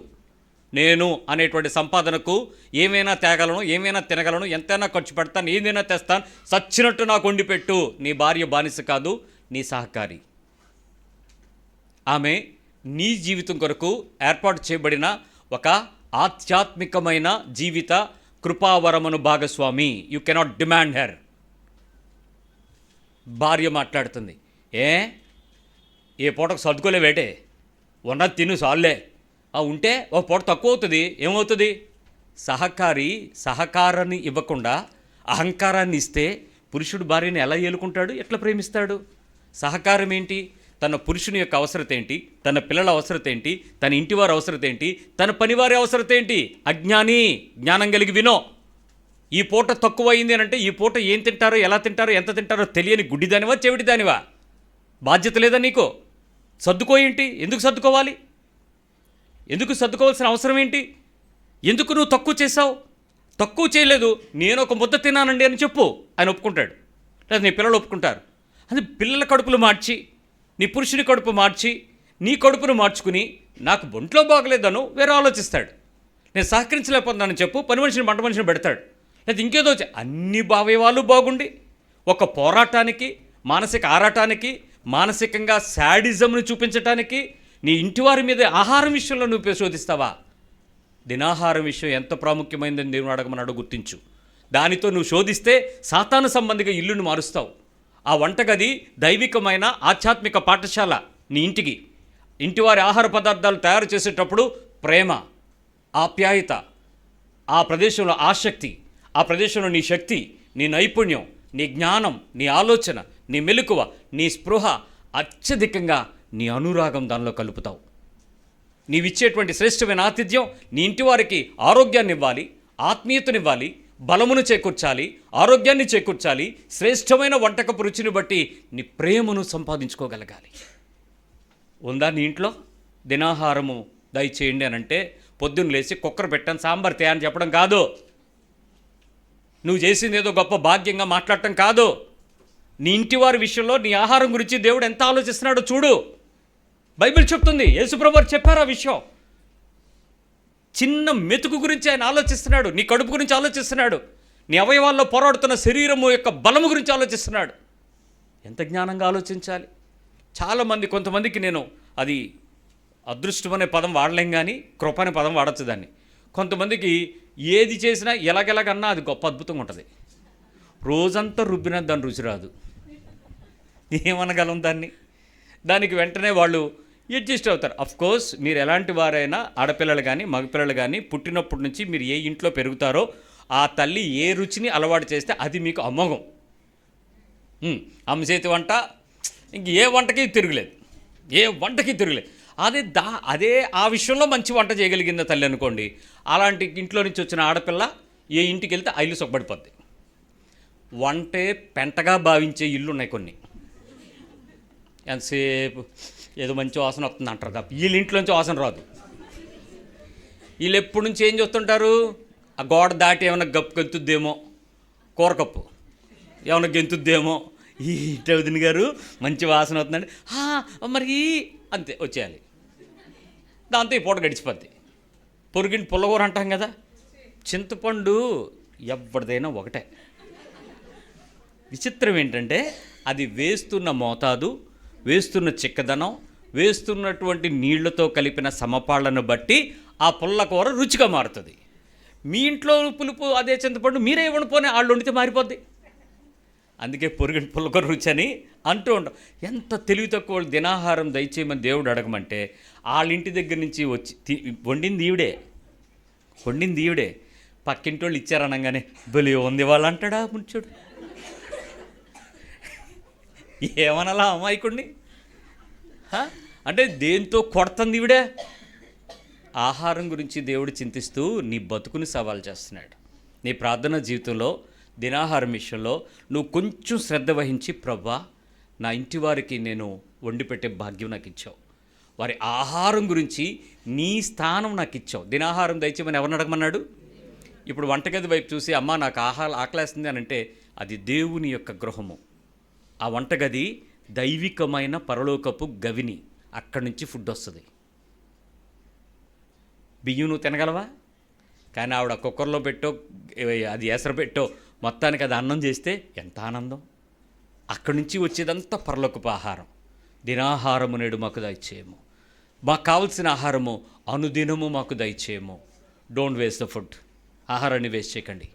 నేను అనేటువంటి సంపాదనకు ఏమైనా తేగలను, ఏమైనా తినగలను, ఎంతైనా ఖర్చు పెడతాను, ఏదైనా తెస్తాను, సచ్చినట్టు నాకు వండి పెట్టు. నీ భార్య బానిస కాదు, నీ సహకారి. ఆమె నీ జీవితం కొరకు ఏర్పాటు చేయబడిన ఒక ఆధ్యాత్మికమైన జీవిత కృపావరమును భాగస్వామి. You cannot demand her. భార్య మాట్లాడుతుంది, ఏ పూటకు సర్దుకోలేవేటే, ఉన్నది తిను సాల్లే, ఉంటే ఒక పూట తక్కువ అవుతుంది, ఏమవుతుంది? సహకారాన్ని ఇవ్వకుండా అహంకారాన్ని ఇస్తే పురుషుడు భార్యని ఎలా ఏలుకుంటాడు, ఎట్లా ప్రేమిస్తాడు? సహకారం ఏంటి? తన పురుషుని యొక్క అవసరత ఏంటి, తన పిల్లల అవసరత ఏంటి, తన ఇంటివారి అవసరత ఏంటి, తన పనివారి అవసరత ఏంటి? అజ్ఞాని, జ్ఞానం కలిగి వినో. ఈ పూట తక్కువ అయింది అని అంటే ఈ పూట ఏం తింటారో, ఎలా తింటారో, ఎంత తింటారో తెలియని గుడ్డిదానివా, చెవిటిదానివా? బాధ్యత లేదా నీకు? సర్దుకో ఏంటి? ఎందుకు సర్దుకోవాలి? ఎందుకు సర్దుకోవాల్సిన అవసరం ఏంటి? ఎందుకు నువ్వు తక్కువ చేసావు? తక్కువ చేయలేదు, నేను ఒక ముద్ద తిన్నానండి అని చెప్పు, ఆయన ఒప్పుకుంటాడు. లేదా నీ పిల్లలు ఒప్పుకుంటారు. అది పిల్లల కడుపులు మార్చి, నీ పురుషుని కడుపు మార్చి, నీ కడుపును మార్చుకుని నాకు ఒంట్లో బాగలేదను వేరే ఆలోచిస్తాడు. నేను సహకరించలేకపోతున్నానని చెప్పు, పని మనిషిని వంట మనిషిని పెడతాడు. లేదా ఇంకేదో అన్ని భావయవాళ్ళు బాగుండి ఒక పోరాటానికి, మానసిక ఆరాటానికి, మానసికంగా శాడిజంను చూపించటానికి నీ ఇంటివారి మీద ఆహారం విషయంలో నువ్వు శోధిస్తావా? దినాహారం విషయం ఎంత ప్రాముఖ్యమైందని దేవుని అడగమన్నాడో గుర్తించు. దానితో నువ్వు శోధిస్తే సాతాను సంబంధిగా ఇల్లును మారుస్తావు. ఆ వంటగది దైవికమైన ఆధ్యాత్మిక పాఠశాల. నీ ఇంటివారి ఆహార పదార్థాలు తయారు చేసేటప్పుడు ప్రేమ, ఆప్యాయత, ఆ ప్రదేశంలో ఆసక్తి, ఆ ప్రదేశంలో నీ శక్తి, నీ నైపుణ్యం, నీ జ్ఞానం, నీ ఆలోచన, నీ మెలకువ, నీ స్పృహ, అత్యధికంగా నీ అనురాగం దానిలో కలుపుతావు. నీవిచ్చేటువంటి శ్రేష్టమైన ఆతిథ్యం నీ ఇంటి వారికి ఆరోగ్యాన్ని ఇవ్వాలి, ఆత్మీయతనివ్వాలి, బలమును చేకూర్చాలి, ఆరోగ్యాన్ని చేకూర్చాలి, శ్రేష్టమైన వంటకపు రుచిని బట్టి నీ ప్రేమను సంపాదించుకోగలగాలి. ఉందా నీ ఇంట్లో? దినాహారము దయచేయండి అని అంటే పొద్దున్న లేచి కుక్కర్ పెట్టాను సాంబార్ తే అని చెప్పడం కాదు. నువ్వు చేసింది ఏదో గొప్ప భాగ్యంగా మాట్లాడటం కాదు. నీ ఇంటి వారి విషయంలో నీ ఆహారం గురించి దేవుడు ఎంత ఆలోచిస్తున్నాడో చూడు. బైబిల్ చెప్తుంది, యేసుప్రభు వారు చెప్పారు ఆ విషయం. చిన్న మెతుకు గురించి ఆయన ఆలోచిస్తున్నాడు, నీ కడుపు గురించి ఆలోచిస్తున్నాడు, నీ అవయవాల్లో పోరాడుతున్న శరీరము యొక్క బలము గురించి ఆలోచిస్తున్నాడు. ఎంత జ్ఞానంగా ఆలోచించాలి. చాలామంది, కొంతమందికి నేను అది అదృష్టం అనే పదం వాడలేం కానీ కృప అనే పదం వాడచ్చు దాన్ని. కొంతమందికి ఏది చేసినా ఎలాగెలాగన్నా అది గొప్ప అద్భుతంగా ఉంటుంది. రోజంతా రుబ్బినా దాని రుచి రాదు. ఏమనగలం దాన్ని? దానికి వెంటనే వాళ్ళు అడ్జస్ట్ అవుతారు. అఫ్కోర్స్ మీరు ఎలాంటి వారైనా, ఆడపిల్లలు కానీ మగపిల్లలు కానీ, పుట్టినప్పటి నుంచి మీరు ఏ ఇంట్లో పెరుగుతారో ఆ తల్లి ఏ రుచిని అలవాటు చేస్తే అది మీకు అమోఘం. అమ్మ చేతి వంట ఇంక ఏ వంటకి తిరగలేదు, ఏ వంటకి తిరగలేదు. అదే ఆ విషయంలో మంచి వంట చేయగలిగింది తల్లి అనుకోండి, అలాంటి ఇంట్లో నుంచి వచ్చిన ఆడపిల్ల ఏ ఇంటికి వెళ్తే ఆ ఇల్లు సొక్కబడిపోద్ది. వంటే పెంటగా భావించే ఇల్లు ఉన్నాయి కొన్ని. ఎంతసేపు ఏదో మంచి వాసన వస్తుంది అంటారు తప్ప వీళ్ళ ఇంట్లోంచి వాసన రాదు. వీళ్ళు ఎప్పటి నుంచి ఏం చేస్తుంటారు? ఆ గోడ దాటి ఏమైనా గెంతుద్దేమో, కూరకప్పు ఏమైనా గెంతుద్దేమో, ఈ వదిన గారు మంచి వాసన అవుతుందండి, మరి అంతే వచ్చేయాలి. దాంతో ఈ పూట గడిచిపోద్ది. పొరుగింటి పుల్లగూర అంటాం కదా, చింతపండు ఎవరిదైనా ఒకటే. విచిత్రం ఏంటంటే అది వేస్తున్న మోతాదు, వేస్తున్న చిక్కదనం, వేస్తున్నటువంటి నీళ్లతో కలిపిన సమపాళ్లను బట్టి ఆ పుల్లకూర రుచిగా మారుతుంది. మీ ఇంట్లో పులుపు అదే చింతపండు మీరే వండుకొని వాళ్ళు వండితే మారిపోద్ది. అందుకే పొరుగిన పుల్లకూర రుచి అని అంటూ ఉంటాం. ఎంత తెలివి తక్కువ దినాహారం దయచేయమని దేవుడు అడగమంటే వాళ్ళ ఇంటి దగ్గర నుంచి వచ్చి వండింది ఈవిడే, పక్కింటి వాళ్ళు ఇచ్చారనగానే బలి ఉంది వాళ్ళు అంటాడా ముంచుడు. ఏమనాలా అమాయకుడిని? అంటే దేంతో కొడుతుంది ఈవిడే? ఆహారం గురించి దేవుడు చింతిస్తూ నీ బతుకుని సవాల్ చేస్తున్నాడు. నీ ప్రార్థన జీవితంలో దినాహారం విషయంలో నువ్వు కొంచెం శ్రద్ధ వహించి, ప్రభువా నా ఇంటి వారికి నేను వండి పెట్టే భాగ్యం నాకు ఇచ్చావు, వారి ఆహారం గురించి నీ స్థానం నాకు ఇచ్చావు. దినాహారం దయచేయమని ఎవరిని అడగమన్నాడు? ఇప్పుడు వంటగది వైపు చూసి అమ్మ నాకు ఆకలేస్తుంది అని అంటే అది దేవుని యొక్క గృహము. ఆ వంటగది దైవికమైన పరలోకపు గవిని, అక్కడి నుంచి ఫుడ్ వస్తుంది. బియ్యం నువ్వు తినగలవా? కానీ ఆవిడ కుక్కర్లో పెట్టో అది ఎసరు పెట్టో మొత్తానికి అది అన్నం చేస్తే ఎంత ఆనందం. అక్కడి నుంచి వచ్చేదంతా పరలోకపు ఆహారం. దినాహారము నేడు మాకు దయచేయము, మాకు కావలసిన ఆహారము అనుదినము మాకు దయచేయము. Don't waste the food. ఆహారాన్ని వేస్ట్ చేయకండి,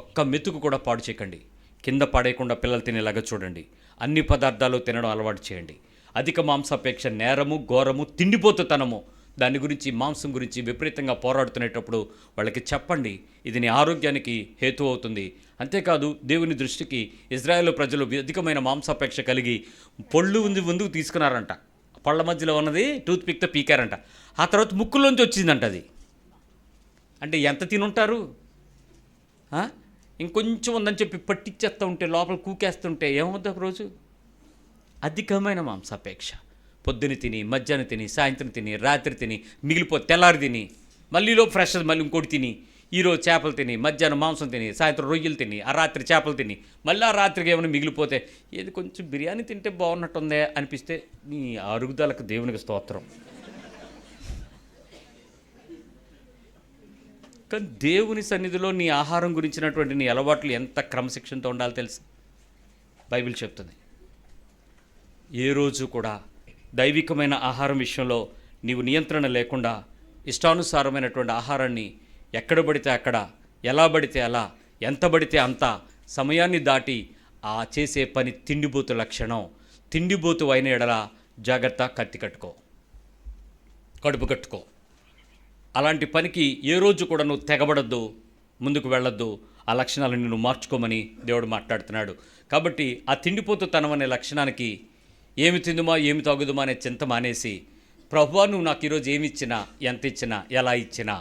ఒక్క మెతుకు కూడా పాడు చేయకండి. కింద పడేయకుండా పిల్లలు తినేలాగా చూడండి. అన్ని పదార్థాలు తినడం అలవాటు చేయండి. అధిక మాంసాపేక్ష నేరము, ఘోరము, తిండిపోతుతనము. దాని గురించి, మాంసం గురించి విపరీతంగా పోరాడుతునేటప్పుడు వాళ్ళకి చెప్పండి, ఇది నీ ఆరోగ్యానికి హేతు అవుతుంది. అంతేకాదు దేవుని దృష్టికి ఇజ్రాయేల్ ప్రజలు అధికమైన మాంసాపేక్ష కలిగి పళ్ళు ముందుకు తీసుకున్నారంట. పళ్ళ మధ్యలో ఉన్నది టూత్ పిక్తో పీకారంట. ఆ తర్వాత ముక్కులోంచి వచ్చిందంట అది. అంటే ఎంత తినుంటారు? ఇంకొంచెం ఉందని చెప్పి పట్టించేస్తూ ఉంటే, లోపల కూకేస్తుంటే ఏమవుతుంది ఒక రోజు? అధికమైన మాంసాపేక్ష. పొద్దున తిని, మధ్యాహ్నం తిని, సాయంత్రం తిని, రాత్రి తిని, మిగిలిపోతే తెల్లారి తిని, మళ్ళీలో ఫ్రెష్ మళ్ళీ ఇంకోటి తిని, ఈరోజు చేపలు తిని, మధ్యాహ్నం మాంసం తిని, సాయంత్రం రొయ్యలు తిని, ఆ రాత్రి చేపలు తిని, మళ్ళీ ఆ రాత్రికి ఏమైనా మిగిలిపోతే ఏది కొంచెం బిర్యానీ తింటే బాగున్నట్టుందే అనిపిస్తే నీ అరుగుదలకు దేవునికి స్తోత్రం. కానీ దేవుని సన్నిధిలో నీ ఆహారం గురించినటువంటి నీ అలవాట్లు ఎంత క్రమశిక్షణతో ఉండాలో తెలుసు. బైబిల్ చెప్తుంది. ఏ రోజు కూడా దైవికమైన ఆహారం విషయంలో నీవు నియంత్రణ లేకుండా ఇష్టానుసారమైనటువంటి ఆహారాన్ని ఎక్కడ పడితే అక్కడ, ఎలా పడితే అలా, ఎంత పడితే అంత సమయాన్ని దాటి ఆ చేసే పని తిండిబోతు లక్షణం. తిండిబోతు అయిన ఎడల జాగ్రత్త, కత్తి కట్టుకో, కడుపు కట్టుకో. అలాంటి పనికి ఏ రోజు కూడా నువ్వు తెగబడద్దు, ముందుకు వెళ్ళొద్దు. ఆ లక్షణాలను నువ్వు మార్చుకోమని దేవుడు మాట్లాడుతున్నాడు. కాబట్టి ఆ తిండిపోతుతనం అనే లక్షణానికి ఏమి తిందుమా ఏమి తాగుదుమా అనే చింత మానేసి ప్రభువా నువ్వు నాకు ఈరోజు ఏమి ఇచ్చినా, ఎంత ఇచ్చినా, ఎలా ఇచ్చినా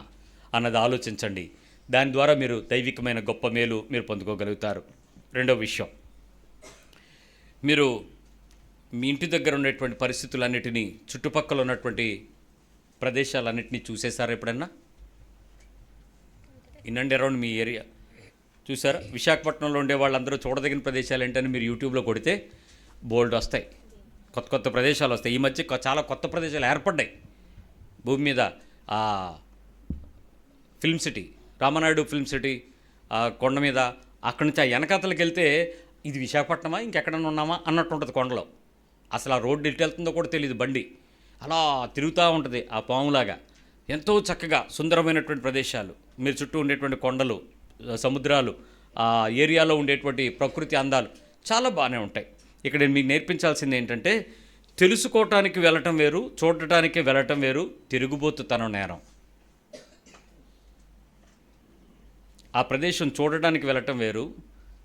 అన్నది ఆలోచించండి. దాని ద్వారా మీరు దైవికమైన గొప్ప మేలు మీరు పొందుకోగలుగుతారు. రెండో విషయం, మీరు మీ ఇంటి దగ్గర ఉన్నటువంటి పరిస్థితులన్నిటినీ, చుట్టుపక్కల ఉన్నటువంటి ప్రదేశాలన్నింటినీ చూసేసారా ఎప్పుడన్నా? In and around me area చూసారా? విశాఖపట్నంలో ఉండే వాళ్ళందరూ చూడదగిన ప్రదేశాలు ఏంటని మీరు యూట్యూబ్లో కొడితే బోల్డ్ వస్తాయి, కొత్త కొత్త ప్రదేశాలు వస్తాయి. ఈ మధ్య చాలా కొత్త ప్రదేశాలు ఏర్పడ్డాయి భూమి మీద. Film city, Rama Naidu film city కొండ మీద, అక్కడి నుంచి ఆ వెనకాతలకు వెళ్తే ఇది విశాఖపట్నమా ఇంకెక్కడన్నా ఉన్నామా అన్నట్టు ఉంటుంది కొండలో. అసలు ఆ రోడ్డు ఎటు వెళ్తుందో కూడా తెలియదు, బండి అలా తిరుగుతూ ఉంటుంది ఆ పాములాగా. ఎంతో చక్కగా సుందరమైనటువంటి ప్రదేశాలు, మీరు చుట్టూ ఉండేటువంటి కొండలు, సముద్రాలు, ఆ ఏరియాలో ఉండేటువంటి ప్రకృతి అందాలు చాలా బాగానే ఉంటాయి. ఇక్కడ నేను మీకు నేర్పించాల్సింది ఏంటంటే, తెలుసుకోవటానికి వెళ్ళటం వేరు, చూడటానికి వెళ్ళటం వేరు, తిరుగుబోతుతనం నేరం. ఆ ప్రదేశం చూడటానికి వెళ్ళటం వేరు,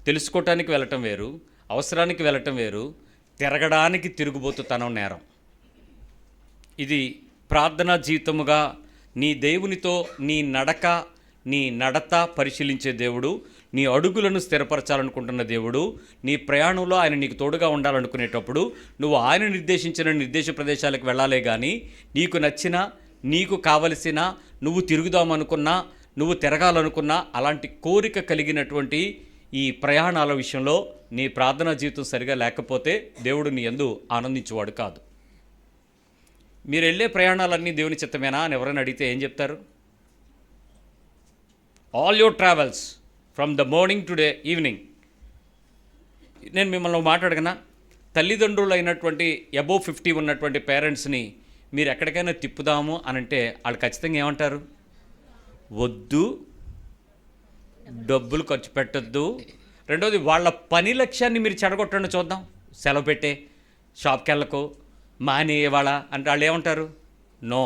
తెలుసుకోవటానికి వెళ్ళటం వేరు, అవసరానికి వెళ్ళటం వేరు, తిరగడానికి తిరుగుబోతుతనం నేరం. ఇది ప్రార్థనా జీవితముగా నీ దేవునితో నీ నడత పరిశీలించే దేవుడు, నీ అడుగులను స్థిరపరచాలనుకుంటున్న దేవుడు, నీ ప్రయాణంలో ఆయన నీకు తోడుగా ఉండాలనుకునేటప్పుడు నువ్వు ఆయన నిర్దేశించిన నిర్దేశ ప్రదేశాలకు వెళ్ళాలే కానీ, నీకు నచ్చిన, నీకు కావలసిన, నువ్వు తిరుగుదామనుకున్నా, నువ్వు తిరగాలనుకున్నా అలాంటి కోరిక కలిగినటువంటి ఈ ప్రయాణాల విషయంలో నీ ప్రార్థనా జీవితం సరిగా లేకపోతే దేవుడు నీ యందు ఆనందించేవాడు కాదు. మీరు వెళ్ళే ప్రయాణాలన్నీ దేవుని చిత్తమేనా అని ఎవరైనా అడిగితే ఏం చెప్తారు? All your travels from the morning to day evening. నేను మిమ్మల్ని మాట్లాడగనా? తల్లిదండ్రులు అయినటువంటి అబోవ్ 50 ఉన్నటువంటి పేరెంట్స్ని మీరు ఎక్కడికైనా తిప్పుదాము అని అంటే వాళ్ళు ఖచ్చితంగా ఏమంటారు? వద్దు, డబ్బులు ఖర్చు పెట్టద్దు. రెండోది, వాళ్ళ పని లక్ష్యాన్ని మీరు చెడగొట్టండి చూద్దాం. సెలవు పెట్టే, షాప్కి వెళ్ళకు, మానేవాళ్ళ అంటే వాళ్ళు ఏమంటారు? నో.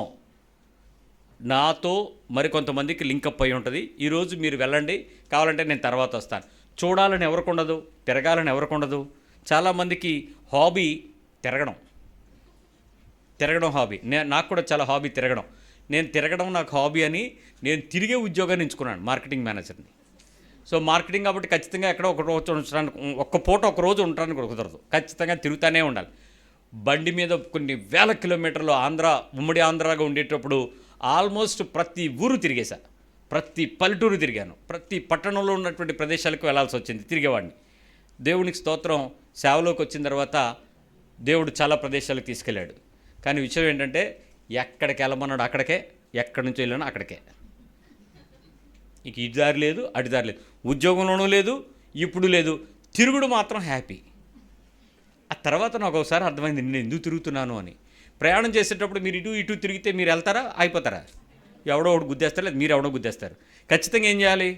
నాతో మరికొంతమందికి లింకప్ అయి ఉంటుంది, ఈరోజు మీరు వెళ్ళండి, కావాలంటే నేను తర్వాత వస్తాను. చూడాలని ఎవరికి ఉండదు, తిరగాలని ఎవరికి ఉండదు. చాలామందికి హాబీ తిరగడం హాబీ. నాకు కూడా చాలా హాబీ తిరగడం. నేను తిరగడం నాకు హాబీ అని నేను తిరిగే ఉద్యోగాన్ని ఎంచుకున్నాను, మార్కెటింగ్ మేనేజర్ని. సో మార్కెటింగ్ కాబట్టి ఖచ్చితంగా ఎక్కడో ఒక రోజు ఉండడానికి, ఒక్క పూట ఒక రోజు ఉండడానికి కుదరదు, ఖచ్చితంగా తిరుగుతూనే ఉండాలి. బండి మీద కొన్ని వేల కిలోమీటర్లు ఉమ్మడి ఆంధ్రాగా ఉండేటప్పుడు ఆల్మోస్ట్ ప్రతి ఊరు తిరిగేశా, ప్రతి పల్లెటూరు తిరిగాను, ప్రతి పట్టణంలో ఉన్నటువంటి ప్రదేశాలకు వెళ్ళాల్సి వచ్చింది, తిరిగేవాడిని. దేవునికి స్తోత్రం, సేవలోకి వచ్చిన తర్వాత దేవుడు చాలా ప్రదేశాలకు తీసుకెళ్ళాడు. కానీ విషయం ఏంటంటే, ఎక్కడికి వెళ్ళమన్నాడు అక్కడికే, ఎక్కడి నుంచి వెళ్ళానో అక్కడికే. ఇక ఇటు దారి లేదు, అటు దారి లేదు, ఉద్యోగంలోనూ లేదు, ఇప్పుడు లేదు, తిరుగుడు మాత్రం హ్యాపీ. ఆ తర్వాత నాకు ఒకసారి అర్థమైంది నేను ఎందుకు తిరుగుతున్నాను అని. ప్రయాణం చేసేటప్పుడు మీరు ఇటు తిరిగితే మీరు వెళ్తారా, అయిపోతారా? ఎవడో ఒకటి గుద్దేస్తారు, లేదు మీరు ఎవడో గుద్దేస్తారు. ఖచ్చితంగా ఏం చేయాలి?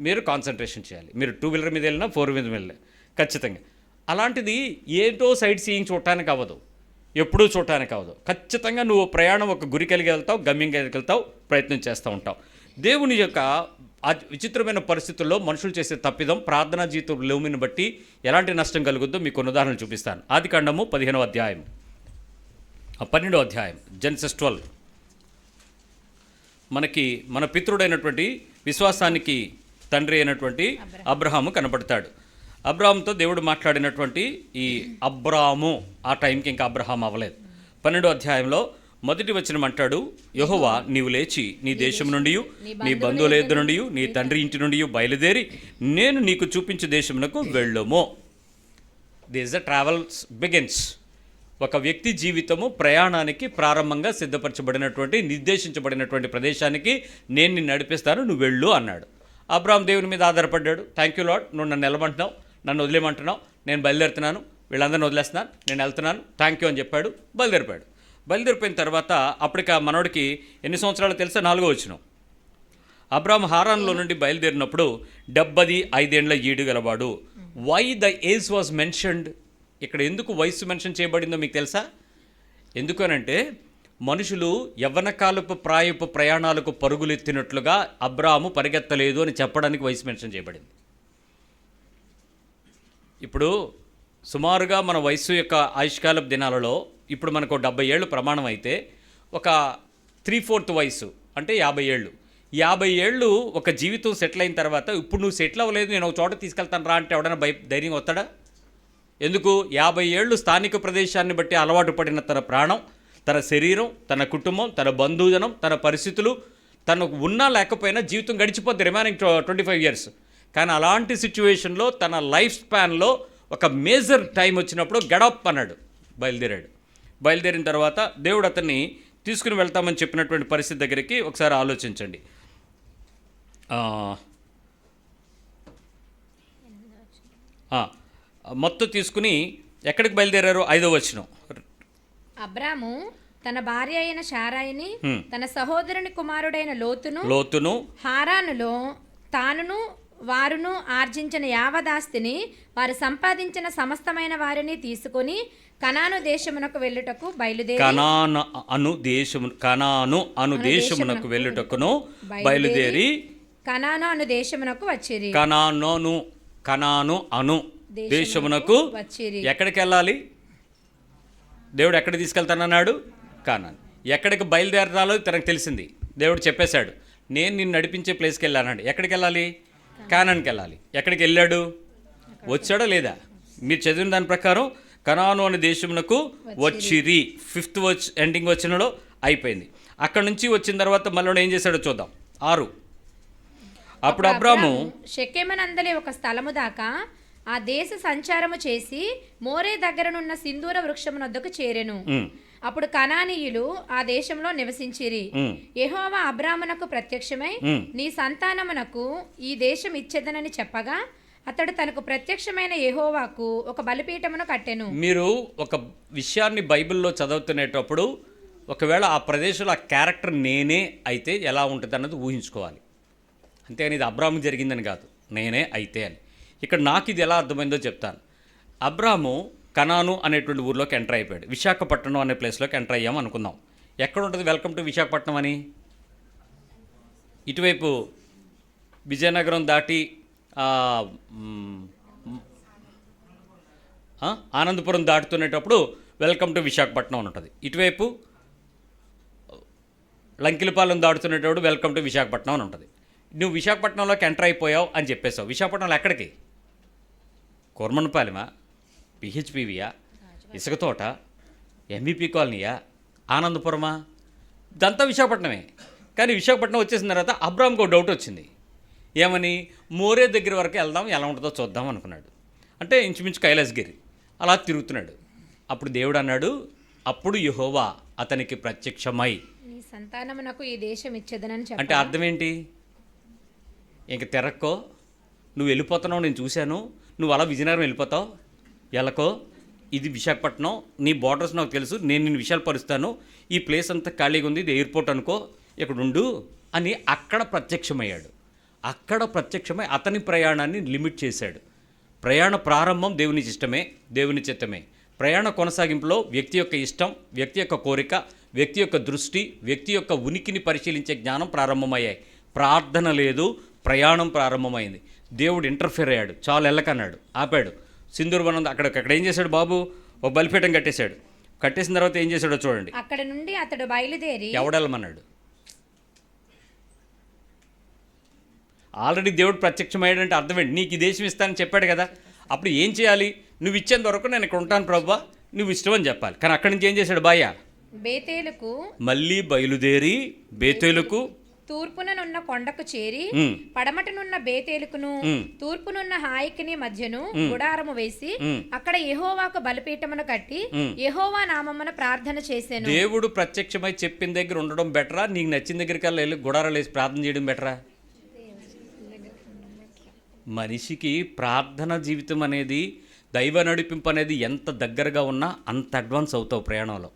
మీరు కాన్సన్ట్రేషన్ చేయాలి. మీరు 2 వీలర్ మీద వెళ్ళినా 4 వీలర్ మీద వెళ్ళినా ఖచ్చితంగా. అలాంటిది ఏంటో సైట్ సీయింగ్ చూడటానికి అవ్వదు, ఎప్పుడూ చూడటానికి అవ్వదు. ఖచ్చితంగా నువ్వు ప్రయాణం ఒక గురి కలిగి వెళ్తావు, గమ్యం కలిగి వెళ్తావు, ప్రయత్నం చేస్తూ ఉంటావు. దేవుని యొక్క ఆ విచిత్రమైన పరిస్థితుల్లో మనుషులు చేసే తప్పిదం ప్రార్థనా జీవితం లేమిని బట్టి ఎలాంటి నష్టం కలుగుద్దో మీకు కొన్ని ఉదాహరణలు చూపిస్తాను. ఆదికాండము 15వ అధ్యాయం, 12వ అధ్యాయం, జెనసిస్ 12. మనకి మన పితృడైనటువంటి విశ్వాసానికి తండ్రి అయినటువంటి అబ్రహాము కనపడతాడు. అబ్రహాముతో దేవుడు మాట్లాడినటువంటి ఈ అబ్రాము ఆ టైంకి ఇంకా అబ్రహాం అవ్వలేదు. 12వ అధ్యాయంలో మొదటి వచనం అంటాడు, యెహోవా నీవు లేచి నీ దేశం నుండి, నీ బంధువుల యొద్ద నుండి, నీ తండ్రి ఇంటి నుండి బయలుదేరి నేను నీకు చూపించే దేశమునకు వెళ్ళుము. This the travels begins. ఒక వ్యక్తి జీవితము ప్రయాణానికి ప్రారంభంగా సిద్ధపరచబడినటువంటి నిర్దేశించబడినటువంటి ప్రదేశానికి నేను నిన్ను నడిపిస్తాను, నువ్వు వెళ్ళు అన్నాడు. అబ్రహాం దేవుని మీద ఆధారపడ్డాడు. థ్యాంక్ యూ లార్డ్, నువ్వు నన్ను వెళ్ళమంటున్నావు, నన్ను వదిలేయమంటున్నావు, నేను బయలుదేరుతున్నాను, వీళ్ళందరినీ వదిలేస్తున్నాను, నేను వెళ్తున్నాను, థ్యాంక్ యూ అని చెప్పాడు. బయలుదేరిపోయిన తర్వాత అప్పటికి ఆ మనోడికి ఎన్ని సంవత్సరాలు తెలుసా? 4వ వచనం. అబ్రహాం హారాన్లో నుండి బయలుదేరినప్పుడు 75 ఏండ్ల ఈడు గలవాడు. Why the age was mentioned? ఇక్కడ ఎందుకు వయసు మెన్షన్ చేయబడిందో మీకు తెలుసా? ఎందుకనంటే మనుషులు యవ్వన కాలపు ప్రాయపు ప్రయాణాలకు పరుగులెత్తినట్లుగా అబ్రాహాము పరిగెత్తలేదు అని చెప్పడానికి వయసు మెన్షన్ చేయబడింది. ఇప్పుడు సుమారుగా మన వయసు యొక్క ఆయుష్కాలపు దినాలలో ఇప్పుడు మనకు 70 ఏళ్ళు ప్రమాణం అయితే ఒక 3/4 వయసు అంటే 50 ఏళ్ళు. 50 ఏళ్ళు ఒక జీవితం సెటిల్ అయిన తర్వాత ఇప్పుడు నువ్వు సెటిల్ అవ్వలేదు, నేను ఒక చోట తీసుకెళ్తాను రా అంటే ఎవడైనా ధైర్యం వస్తాడా? ఎందుకు? 50 ఏళ్ళు స్థానిక ప్రదేశాన్ని బట్టి అలవాటు పడిన తన ప్రాణం, తన శరీరం, తన కుటుంబం, తన బంధుజనం, తన పరిస్థితులు, తనకు ఉన్నా లేకపోయినా జీవితం గడిచిపోద్ది రిమైనింగ్ 25 ఇయర్స్. కానీ అలాంటి సిచ్యువేషన్లో తన లైఫ్ స్పాన్లో ఒక మేజర్ టైం వచ్చినప్పుడు గడప్ అన్నాడు, బయలుదేరాడు. బయలుదేరిన తర్వాత దేవుడు అతన్ని తీసుకుని వెళ్తామని చెప్పినటువంటి పరిస్థితి దగ్గరికి ఒకసారి ఆలోచించండి. మొత్తం తీసుకుని ఎక్కడికి బయలుదేరారు? 5వ వచనం. అబ్రాము తన భార్య అయిన శారాయిని, తన సహోదరుని కుమారుడైన లోతును హారానులో తానును వారును ఆర్జించిన యావదాస్తిని, వారు సంపాదించిన సమస్తమైన వారిని తీసుకొని కనాను దేశమునకు వెళ్ళుటకు బయలుదేరి కనాను అను దేశమునకు వచ్చిరి. కనాను అను దేశమునకు వచ్చిరి. ఎక్కడికి వెళ్ళాలి? దేవుడు ఎక్కడ తీసుకెళ్తానన్నాడు? కానాను. ఎక్కడికి బయలుదేరాలో తనకు తెలిసింది, దేవుడు చెప్పేశాడు, నేను నిన్ను నడిపించే ప్లేస్కి వెళ్ళానండి. ఎక్కడికి వెళ్ళాలి? కానాన్కి వెళ్ళాలి. ఎక్కడికి వెళ్ళాడు? వచ్చాడో లేదా? మీరు చదివిన దాని ప్రకారం కనాను అనే దేశమునకు వచ్చిరి. 5th ఎండింగ్ వచ్చినలో అయిపోయింది. అక్కడ నుంచి వచ్చిన తర్వాత మళ్ళీ ఏం చేశాడో చూద్దాం. 6. అప్పుడు అబ్రాము షెకెమునందలి ఒక స్థలము దాకా ఆ దేశ సంచారము చేసి మోరే దగ్గరనున్న సింధూర వృక్షమునొద్దకు చేరెను. అప్పుడు కనానీయులు ఆ దేశంలో నివసించిరి. యెహోవా అబ్రామునకు ప్రత్యక్షమై నీ సంతానమునకు ఈ దేశం ఇచ్చేదనని చెప్పగా అతడు తనకు ప్రత్యక్షమైన యెహోవాకు ఒక బలిపీఠమును కట్టెను. మీరు ఒక విషయాన్ని బైబిల్లో చదువుతునేటప్పుడు ఒకవేళ ఆ ప్రదేశంలో ఆ క్యారెక్టర్ నేనే అయితే ఎలా ఉంటుంది అన్నది ఊహించుకోవాలి. అంతేగాని ఇది అబ్రాము జరిగిందని కాదు, నేనే అయితే అని. ఇక్కడ నాకు ఇది ఎలా అర్థమైందో చెప్తాను. అబ్రాము కనాను అనేటువంటి ఊర్లోకి ఎంటర్ అయిపోయాడు. విశాఖపట్నం అనే ప్లేస్లోకి ఎంటర్ అయ్యాము అనుకుందాం. ఎక్కడ ఉంటుంది వెల్కమ్ టు విశాఖపట్నం అని? ఇటువైపు విజయనగరం దాటి ఆనందపురం దాటుతునేటప్పుడు వెల్కమ్ టు విశాఖపట్నం అని ఉంటుంది. ఇటువైపు లంకిలపాలెం దాటుతునేటప్పుడు వెల్కమ్ టు విశాఖపట్నం అని ఉంటుంది. నువ్వు విశాఖపట్నంలోకి ఎంటర్ అయిపోయావు అని చెప్పేసావు. విశాఖపట్నంలో ఎక్కడికి? కోర్మన్పాలెమా, పిహెచ్పివియా, ఇసుక తోట, ఎంబీపీ కాలనీయా, ఆనందపురమా? ఇదంతా విశాఖపట్నమే. కానీ విశాఖపట్నం వచ్చేసిన తర్వాత అబ్రామ్కి ఒక డౌట్ వచ్చింది. ఏమని? మోరే దగ్గర వరకు వెళ్దాం, ఎలా ఉంటుందో చూద్దాం అనుకున్నాడు. అంటే ఇంచుమించు కైలాసగిరి అలా తిరుగుతున్నాడు. అప్పుడు దేవుడు అన్నాడు, అప్పుడు యెహోవా అతనికి ప్రత్యక్షమై నీ సంతానమునకు ఈ దేశం ఇచ్చేదనని చెప్పాడు. అంటే అర్థం ఏంటి? ఇంక తిరక్కో, నువ్వు వెళ్ళిపోతున్నావు, నేను చూశాను, నువ్వు అలా విజయనగరం వెళ్ళిపోతావు, ఎలాకో ఇది విశాఖపట్నం, నీ బార్డర్స్ నాకు తెలుసు, నేను నిన్ను విషయాలు పరుస్తాను, ఈ ప్లేస్ అంతా ఖాళీగా ఉంది, ఇది ఎయిర్పోర్ట్ అనుకో, ఇక్కడ ఉండు అని అక్కడ ప్రత్యక్షమయ్యాడు. అక్కడ ప్రత్యక్షమై అతని ప్రయాణాన్ని లిమిట్ చేశాడు. ప్రయాణ ప్రారంభం దేవుని ఇష్టమే, దేవుని చిత్తమే. ప్రయాణ కొనసాగింపులో వ్యక్తి యొక్క ఇష్టం, వ్యక్తి యొక్క కోరిక, వ్యక్తి యొక్క దృష్టి, వ్యక్తి యొక్క ఉనికిని పరిశీలించే జ్ఞానం ప్రారంభమయ్యాయి. ప్రార్థన లేదు, ప్రయాణం ప్రారంభమైంది. దేవుడు ఇంటర్ఫియర్ అయ్యాడు. చాలు వెళ్ళకన్నాడు, ఆపాడు. సింధూరవనం అక్కడ ఏం చేశాడు? బాబు ఒక బలిపీఠం కట్టేశాడు. కట్టేసిన తర్వాత ఏం చేశాడో చూడండి. అక్కడ నుండి అతడు బయలుదేరి ఎవడెళ్ళమన్నాడు? ఆల్రెడీ దేవుడు ప్రత్యక్షమయ్యాడంటే అర్థం ఏంటి? నీకు ఈ దేశం ఇస్తానని చెప్పాడు కదా. అప్పుడు ఏం చేయాలి? నువ్వు ఇచ్చేంత వరకు నేను ఇక్కడ ఉంటాను ప్రభువా, నువ్వు ఇష్టం అని చెప్పాలి. కానీ అక్కడి నుంచి ఏం చేశాడు? బాయ్య బేతేలుకు మళ్ళీ బయలుదేరి బేతేలుకు తూర్పుననున్న కొండకు చేరి పడమటనున్న బేతేలుకును తూర్పునున్న హాయికిని మధ్యను గుడారము వేసి అక్కడ యెహోవాకు బలిపీఠమును కట్టి యెహోవా నామమున ప్రార్థన చేశాను. దేవుడు ప్రత్యక్షమై చెప్పిన దగ్గర ఉండడం బెటరా, నీకు నచ్చిన దగ్గరికి వెళ్ళి గుడారాలు వేసి ప్రార్థన చేయడం బెటరా? మనిషికి ప్రార్థన జీవితం అనేది, దైవ నడిపింపు అనేది ఎంత దగ్గరగా ఉన్నా అంత అడ్వాన్స్ అవుతావు ప్రయాణంలో.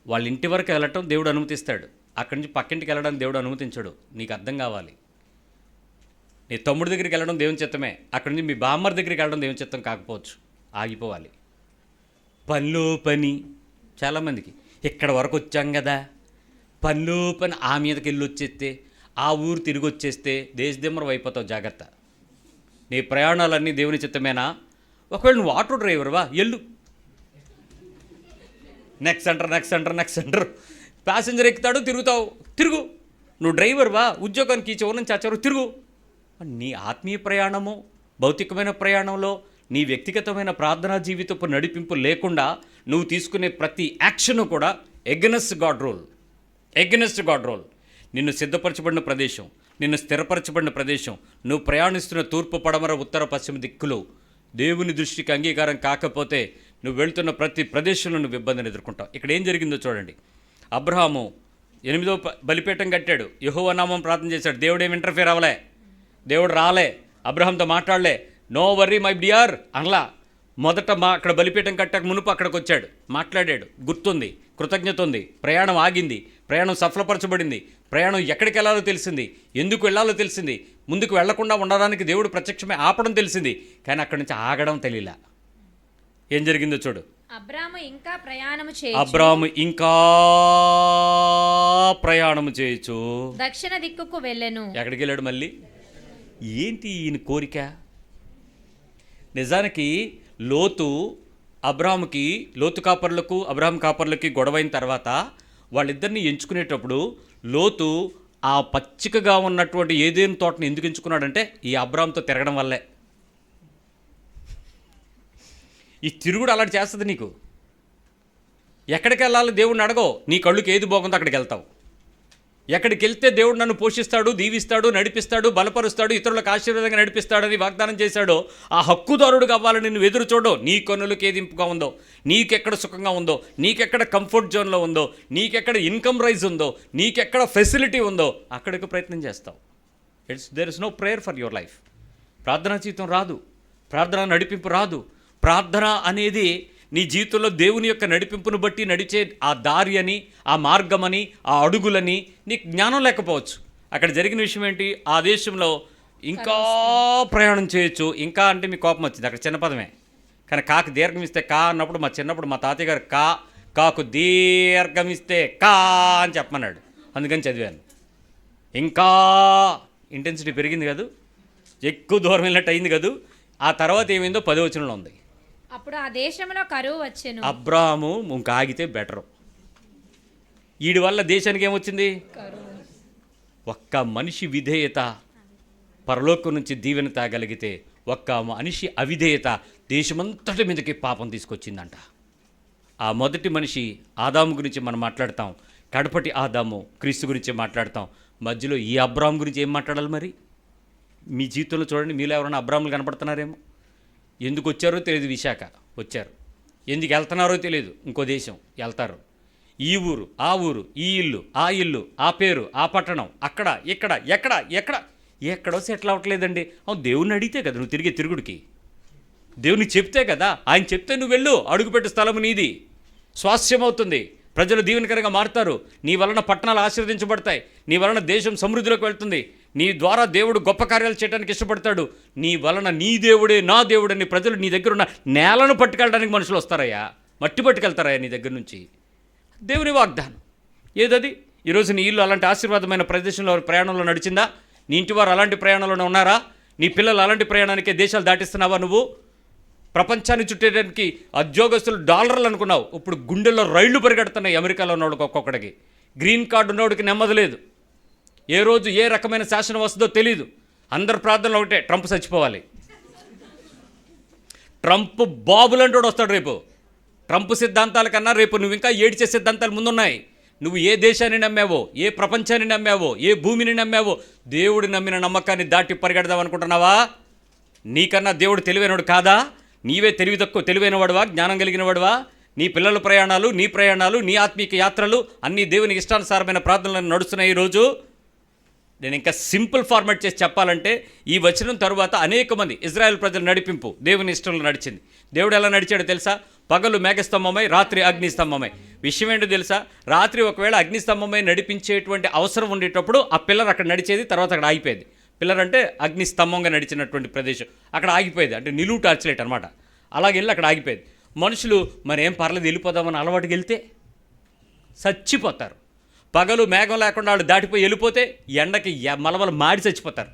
వాళ్ళ ఇంటి వరకు వెళ్ళటం దేవుడు అనుమతిస్తాడు, అక్కడి నుంచి పక్కింటికి వెళ్ళడానికి దేవుడు అనుమతించాడు. నీకు అర్థం కావాలి. నీ తమ్ముడి దగ్గరికి వెళ్ళడం దేవుని చిత్తమే, అక్కడి నుంచి మీ బామ్మర్ దగ్గరికి వెళ్ళడం దేవుని చిత్తం కాకపోవచ్చు. ఆగిపోవాలి. పనిలో పని చాలామందికి ఇక్కడ వరకు వచ్చాం కదా, పనిలో పని ఆ మీదకి వెళ్ళి వచ్చేస్తే, ఆ ఊరు తిరిగి వచ్చేస్తే దేశదిమ్మరం అయిపోతావు. జాగ్రత్త. నీ ప్రయాణాలన్నీ దేవుని చిత్తమేనా? ఒకవేళ నువ్వు ఆటో డ్రైవర్వా, ఎల్లు, నెక్స్ట్ సెంటర్ ప్యాసింజర్ ఎక్కుతాడు, తిరుగుతావు, తిరుగు. నువ్వు డ్రైవర్వా, ఉద్యోగానికి ఈ చివరి నుంచి ఆ చివరి తిరుగు. నీ ఆత్మీయ ప్రయాణము, భౌతికమైన ప్రయాణంలో నీ వ్యక్తిగతమైన ప్రార్థనా జీవితపు నడిపింపు లేకుండా నువ్వు తీసుకునే ప్రతి యాక్షన్ కూడా ఎగనెస్ట్ గాడ్ రోల్. నిన్ను సిద్ధపరచబడిన ప్రదేశం, నిన్ను స్థిరపరచబడిన ప్రదేశం, నువ్వు ప్రయాణిస్తున్న తూర్పు, పడమర, ఉత్తర, పశ్చిమ దిక్కులు దేవుని దృష్టికి అంగీకారం కాకపోతే నువ్వు వెళ్తున్న ప్రతి ప్రదేశంలో నువ్వు ఇబ్బందిని ఎదుర్కొంటావు. ఇక్కడ ఏం జరిగిందో చూడండి. అబ్రహాము 8వ బలిపీఠం కట్టాడు, యెహోవా నామం ప్రార్థన చేశాడు. దేవుడు ఏమి ఇంటర్ఫియర్ అవ్వలే, దేవుడు రాలే, అబ్రహాంతో మాట్లాడలే. నో వర్రీ మై డియర్ అనలా. మొదట అక్కడ బలిపీఠం కట్టాక మునుపు అక్కడికి వచ్చాడు, మాట్లాడాడు, గుర్తుంది, కృతజ్ఞత ఉంది, ప్రయాణం ఆగింది, ప్రయాణం సఫలపరచబడింది, ప్రయాణం ఎక్కడికి వెళ్ళాలో తెలిసింది, ఎందుకు వెళ్ళాలో తెలిసింది, ముందుకు వెళ్లకుండా ఉండడానికి దేవుడు ప్రత్యక్షమే ఆపడం తెలిసింది. కానీ అక్కడి నుంచి ఆగడం తెలియలా. ఏం జరిగిందో చూడు. అబ్రాము ఇంకా ప్రయాణము చేయొచ్చు దక్షిణ దిక్కుకు వెళ్ళెను. ఎక్కడికి వెళ్ళాడు మళ్ళీ? ఏంటి ఈయన కోరిక? నిజానికి లోతు కాపర్లకి గొడవైన తర్వాత వాళ్ళిద్దరిని ఎంచుకునేటప్పుడు లోతు ఆ పచ్చికగా ఉన్నటువంటి ఏదేను తోటను ఎందుకు ఎంచుకున్నాడంటే ఈ అబ్రామ్తో తిరగడం వల్లే. ఈ తిరుగుడు అలాంటి చేస్తుంది నీకు. ఎక్కడికి వెళ్ళాలి దేవుడిని అడగో, నీ కళ్ళుకి ఏది బాగుందో అక్కడికి వెళ్తావు. ఎక్కడికి వెళ్తే దేవుడు నన్ను పోషిస్తాడు, దీవిస్తాడు, నడిపిస్తాడు, బలపరుస్తాడు, ఇతరులకు ఆశీర్వాదంగా నడిపిస్తాడని వాగ్దానం చేశాడో ఆ హక్కుదారుడు కావాలని నువ్వు ఎదురు చూడో. నీ కన్నులకు ఏది ఇంపుగా ఉందో, నీకెక్కడ సుఖంగా ఉందో, నీకెక్కడ కంఫర్ట్ జోన్లో ఉందో, నీకెక్కడ ఇన్కమ్ రైజ్ ఉందో, నీకెక్కడ ఫెసిలిటీ ఉందో అక్కడికి ప్రయత్నం చేస్తావు. There is no prayer for your life. ప్రార్థనా జీవితం రాదు, ప్రార్థన నడిపింపు రాదు. ప్రార్థన అనేది నీ జీవితంలో దేవుని యొక్క నడిపింపును బట్టి నడిచే ఆ దారి అని, ఆ మార్గమని, ఆ అడుగులని నీకు జ్ఞానం లేకపోవచ్చు. అక్కడ జరిగిన విషయం ఏంటి? ఆ దేశంలో ఇంకా ప్రయాణం చేయొచ్చు. ఇంకా అంటే మీ కోపం వచ్చింది, అక్కడ చిన్న పదమే. కానీ కాకు దీర్ఘం ఇస్తే కా అన్నప్పుడు మా తాతయ్య గారు కాకు దీర్ఘం ఇస్తే కా అని చెప్పమన్నాడు, అందుకని చదివాను. ఇంకా ఇంటెన్సిటీ పెరిగింది కాదు, ఎక్కువ దూరం వెళ్ళినట్టు అయింది కాదు. ఆ తర్వాత ఏమైందో 10వ వచనంలో ఉంది. అప్పుడు ఆ దేశంలో కరువు వచ్చెను. అబ్రాహాము ఇంకా ఆగితే బెటరు. వీడి వల్ల దేశానికి ఏమొచ్చింది? ఒక్క మనిషి విధేయత పరలోకం నుంచి దీవెన తాగలిగితే, ఒక్క మనిషి అవిధేయత దేశమంతటి మీదకి పాపం తీసుకొచ్చిందంట. ఆ మొదటి మనిషి ఆదాము గురించి మనం మాట్లాడతాం, కడపటి ఆదాము క్రీస్తు గురించి మాట్లాడతాం. మధ్యలో ఈ అబ్రాహాం గురించి ఏం మాట్లాడాలి మరి? మీ జీవితంలో చూడండి, మీలో ఎవరైనా అబ్రాహాములు కనపడుతున్నారేమో. ఎందుకు వచ్చారో తెలియదు, విశాఖ వచ్చారు. ఎందుకు వెళ్తున్నారో తెలియదు, ఇంకో దేశం వెళ్తారు. ఈ ఊరు, ఆ ఊరు, ఈ ఇల్లు, ఆ ఇల్లు, ఆ పేరు, ఆ పట్టణం, అక్కడ ఇక్కడ ఎక్కడో సెటిల్ అవ్వట్లేదండి. అవును, దేవుణ్ణి అడిగితే కదా నువ్వు తిరిగే తిరుగుడికి. దేవునికి చెప్తే కదా, ఆయన చెప్తే నువ్వు వెళ్ళు, అడుగుపెట్టు స్థలము నీది, స్వాస్థ్యం అవుతుంది, ప్రజలు దీవెనకరంగా మారుతారు, నీ వలన పట్టణాలు ఆశీర్వదించబడతాయి, నీ వలన దేశం సమృద్ధిలోకి వెళ్తుంది, నీ ద్వారా దేవుడు గొప్ప కార్యాలు చేయడానికి ఇష్టపడతాడు, నీ వలన నీ దేవుడే నా దేవుడని ప్రజలు నీ దగ్గర ఉన్న నేలను పట్టుకెళ్ళడానికి మనుషులు వస్తారయ్యా, మట్టి పట్టుకెళ్తారయ్యా నీ దగ్గర నుంచి. దేవుని వాగ్దానం ఏదది? ఈరోజు నీ ఇల్లు అలాంటి ఆశీర్వాదమైన ప్రదేశంలో ప్రయాణంలో నడిచిందా? నీ ఇంటి వారు అలాంటి ప్రయాణంలోనే ఉన్నారా? నీ పిల్లలు అలాంటి ప్రయాణానికే దేశాలు దాటిస్తున్నావా? నువ్వు ప్రపంచాన్ని చుట్టేయడానికి ఉద్యోగస్తులు డాలర్లు అనుకున్నావు, ఇప్పుడు గుండెల్లో రైళ్లు పరిగెడుతున్నాయి. అమెరికాలో ఉన్నోడికి ఒక్కొక్కడికి గ్రీన్ కార్డు ఉన్నోడికి నెమ్మది లేదు. ఏ రోజు ఏ రకమైన శాసనం వస్తుందో తెలియదు. అందరు ప్రార్థనలు ఒకటే, ట్రంప్ చచ్చిపోవాలి. ట్రంప్ బాబులంటోడు వస్తాడు రేపు. ట్రంప్ సిద్ధాంతాల కన్నా రేపు నువ్వు ఇంకా ఏడ్చే సిద్ధాంతాలు ముందున్నాయి. నువ్వు ఏ దేశాన్ని నమ్మావో, ఏ ప్రపంచాన్ని నమ్మావో, ఏ భూమిని నమ్మావో, దేవుడు నమ్మిన నమ్మకాన్ని దాటి పరిగెడదాం అనుకుంటున్నావా? నీకన్నా దేవుడు తెలివైనవాడు కాదా? నీవే తెలివైన వాడువా, జ్ఞానం కలిగిన వాడువా? నీ పిల్లల ప్రయాణాలు, నీ ప్రయాణాలు, నీ ఆత్మీయ యాత్రలు అన్నీ దేవునికి ఇష్టానుసారమైన ప్రార్థనలను నడుస్తున్నాయి ఈరోజు. నేను ఇంకా సింపుల్ ఫార్మాట్ చేసి చెప్పాలంటే, ఈ వచనం తరువాత అనేక మంది ఇజ్రాయెల్ ప్రజల నడిపింపు దేవుని ఇష్టంలో నడిచింది. దేవుడు ఎలా నడిచాడో తెలుసా? పగలు మేఘస్తంభమై, రాత్రి అగ్నిస్తంభమై. విషయం ఏంటో తెలుసా? రాత్రి ఒకవేళ అగ్నిస్తంభమై నడిపించేటువంటి అవసరం ఉండేటప్పుడు ఆ పిల్లర్ అక్కడ నడిచేది, తర్వాత అక్కడ ఆగిపోయేది. పిల్లర్ అంటే అగ్నిస్తంభంగా నడిచినటువంటి ప్రదేశం, అక్కడ ఆగిపోయేది. అంటే నిలువు టార్చ్ లైట్ అనమాట. అలాగెళ్ళి అక్కడ ఆగిపోయేది. మనుషులు మరేం పర్లేదు వెళ్ళిపోదామని అలవాటుకి వెళ్తే చచ్చిపోతారు. పగలు మేఘం లేకుండా వాళ్ళు దాటిపోయి వెళ్ళిపోతే ఎండకి మలమల మాడి చచ్చిపోతారు.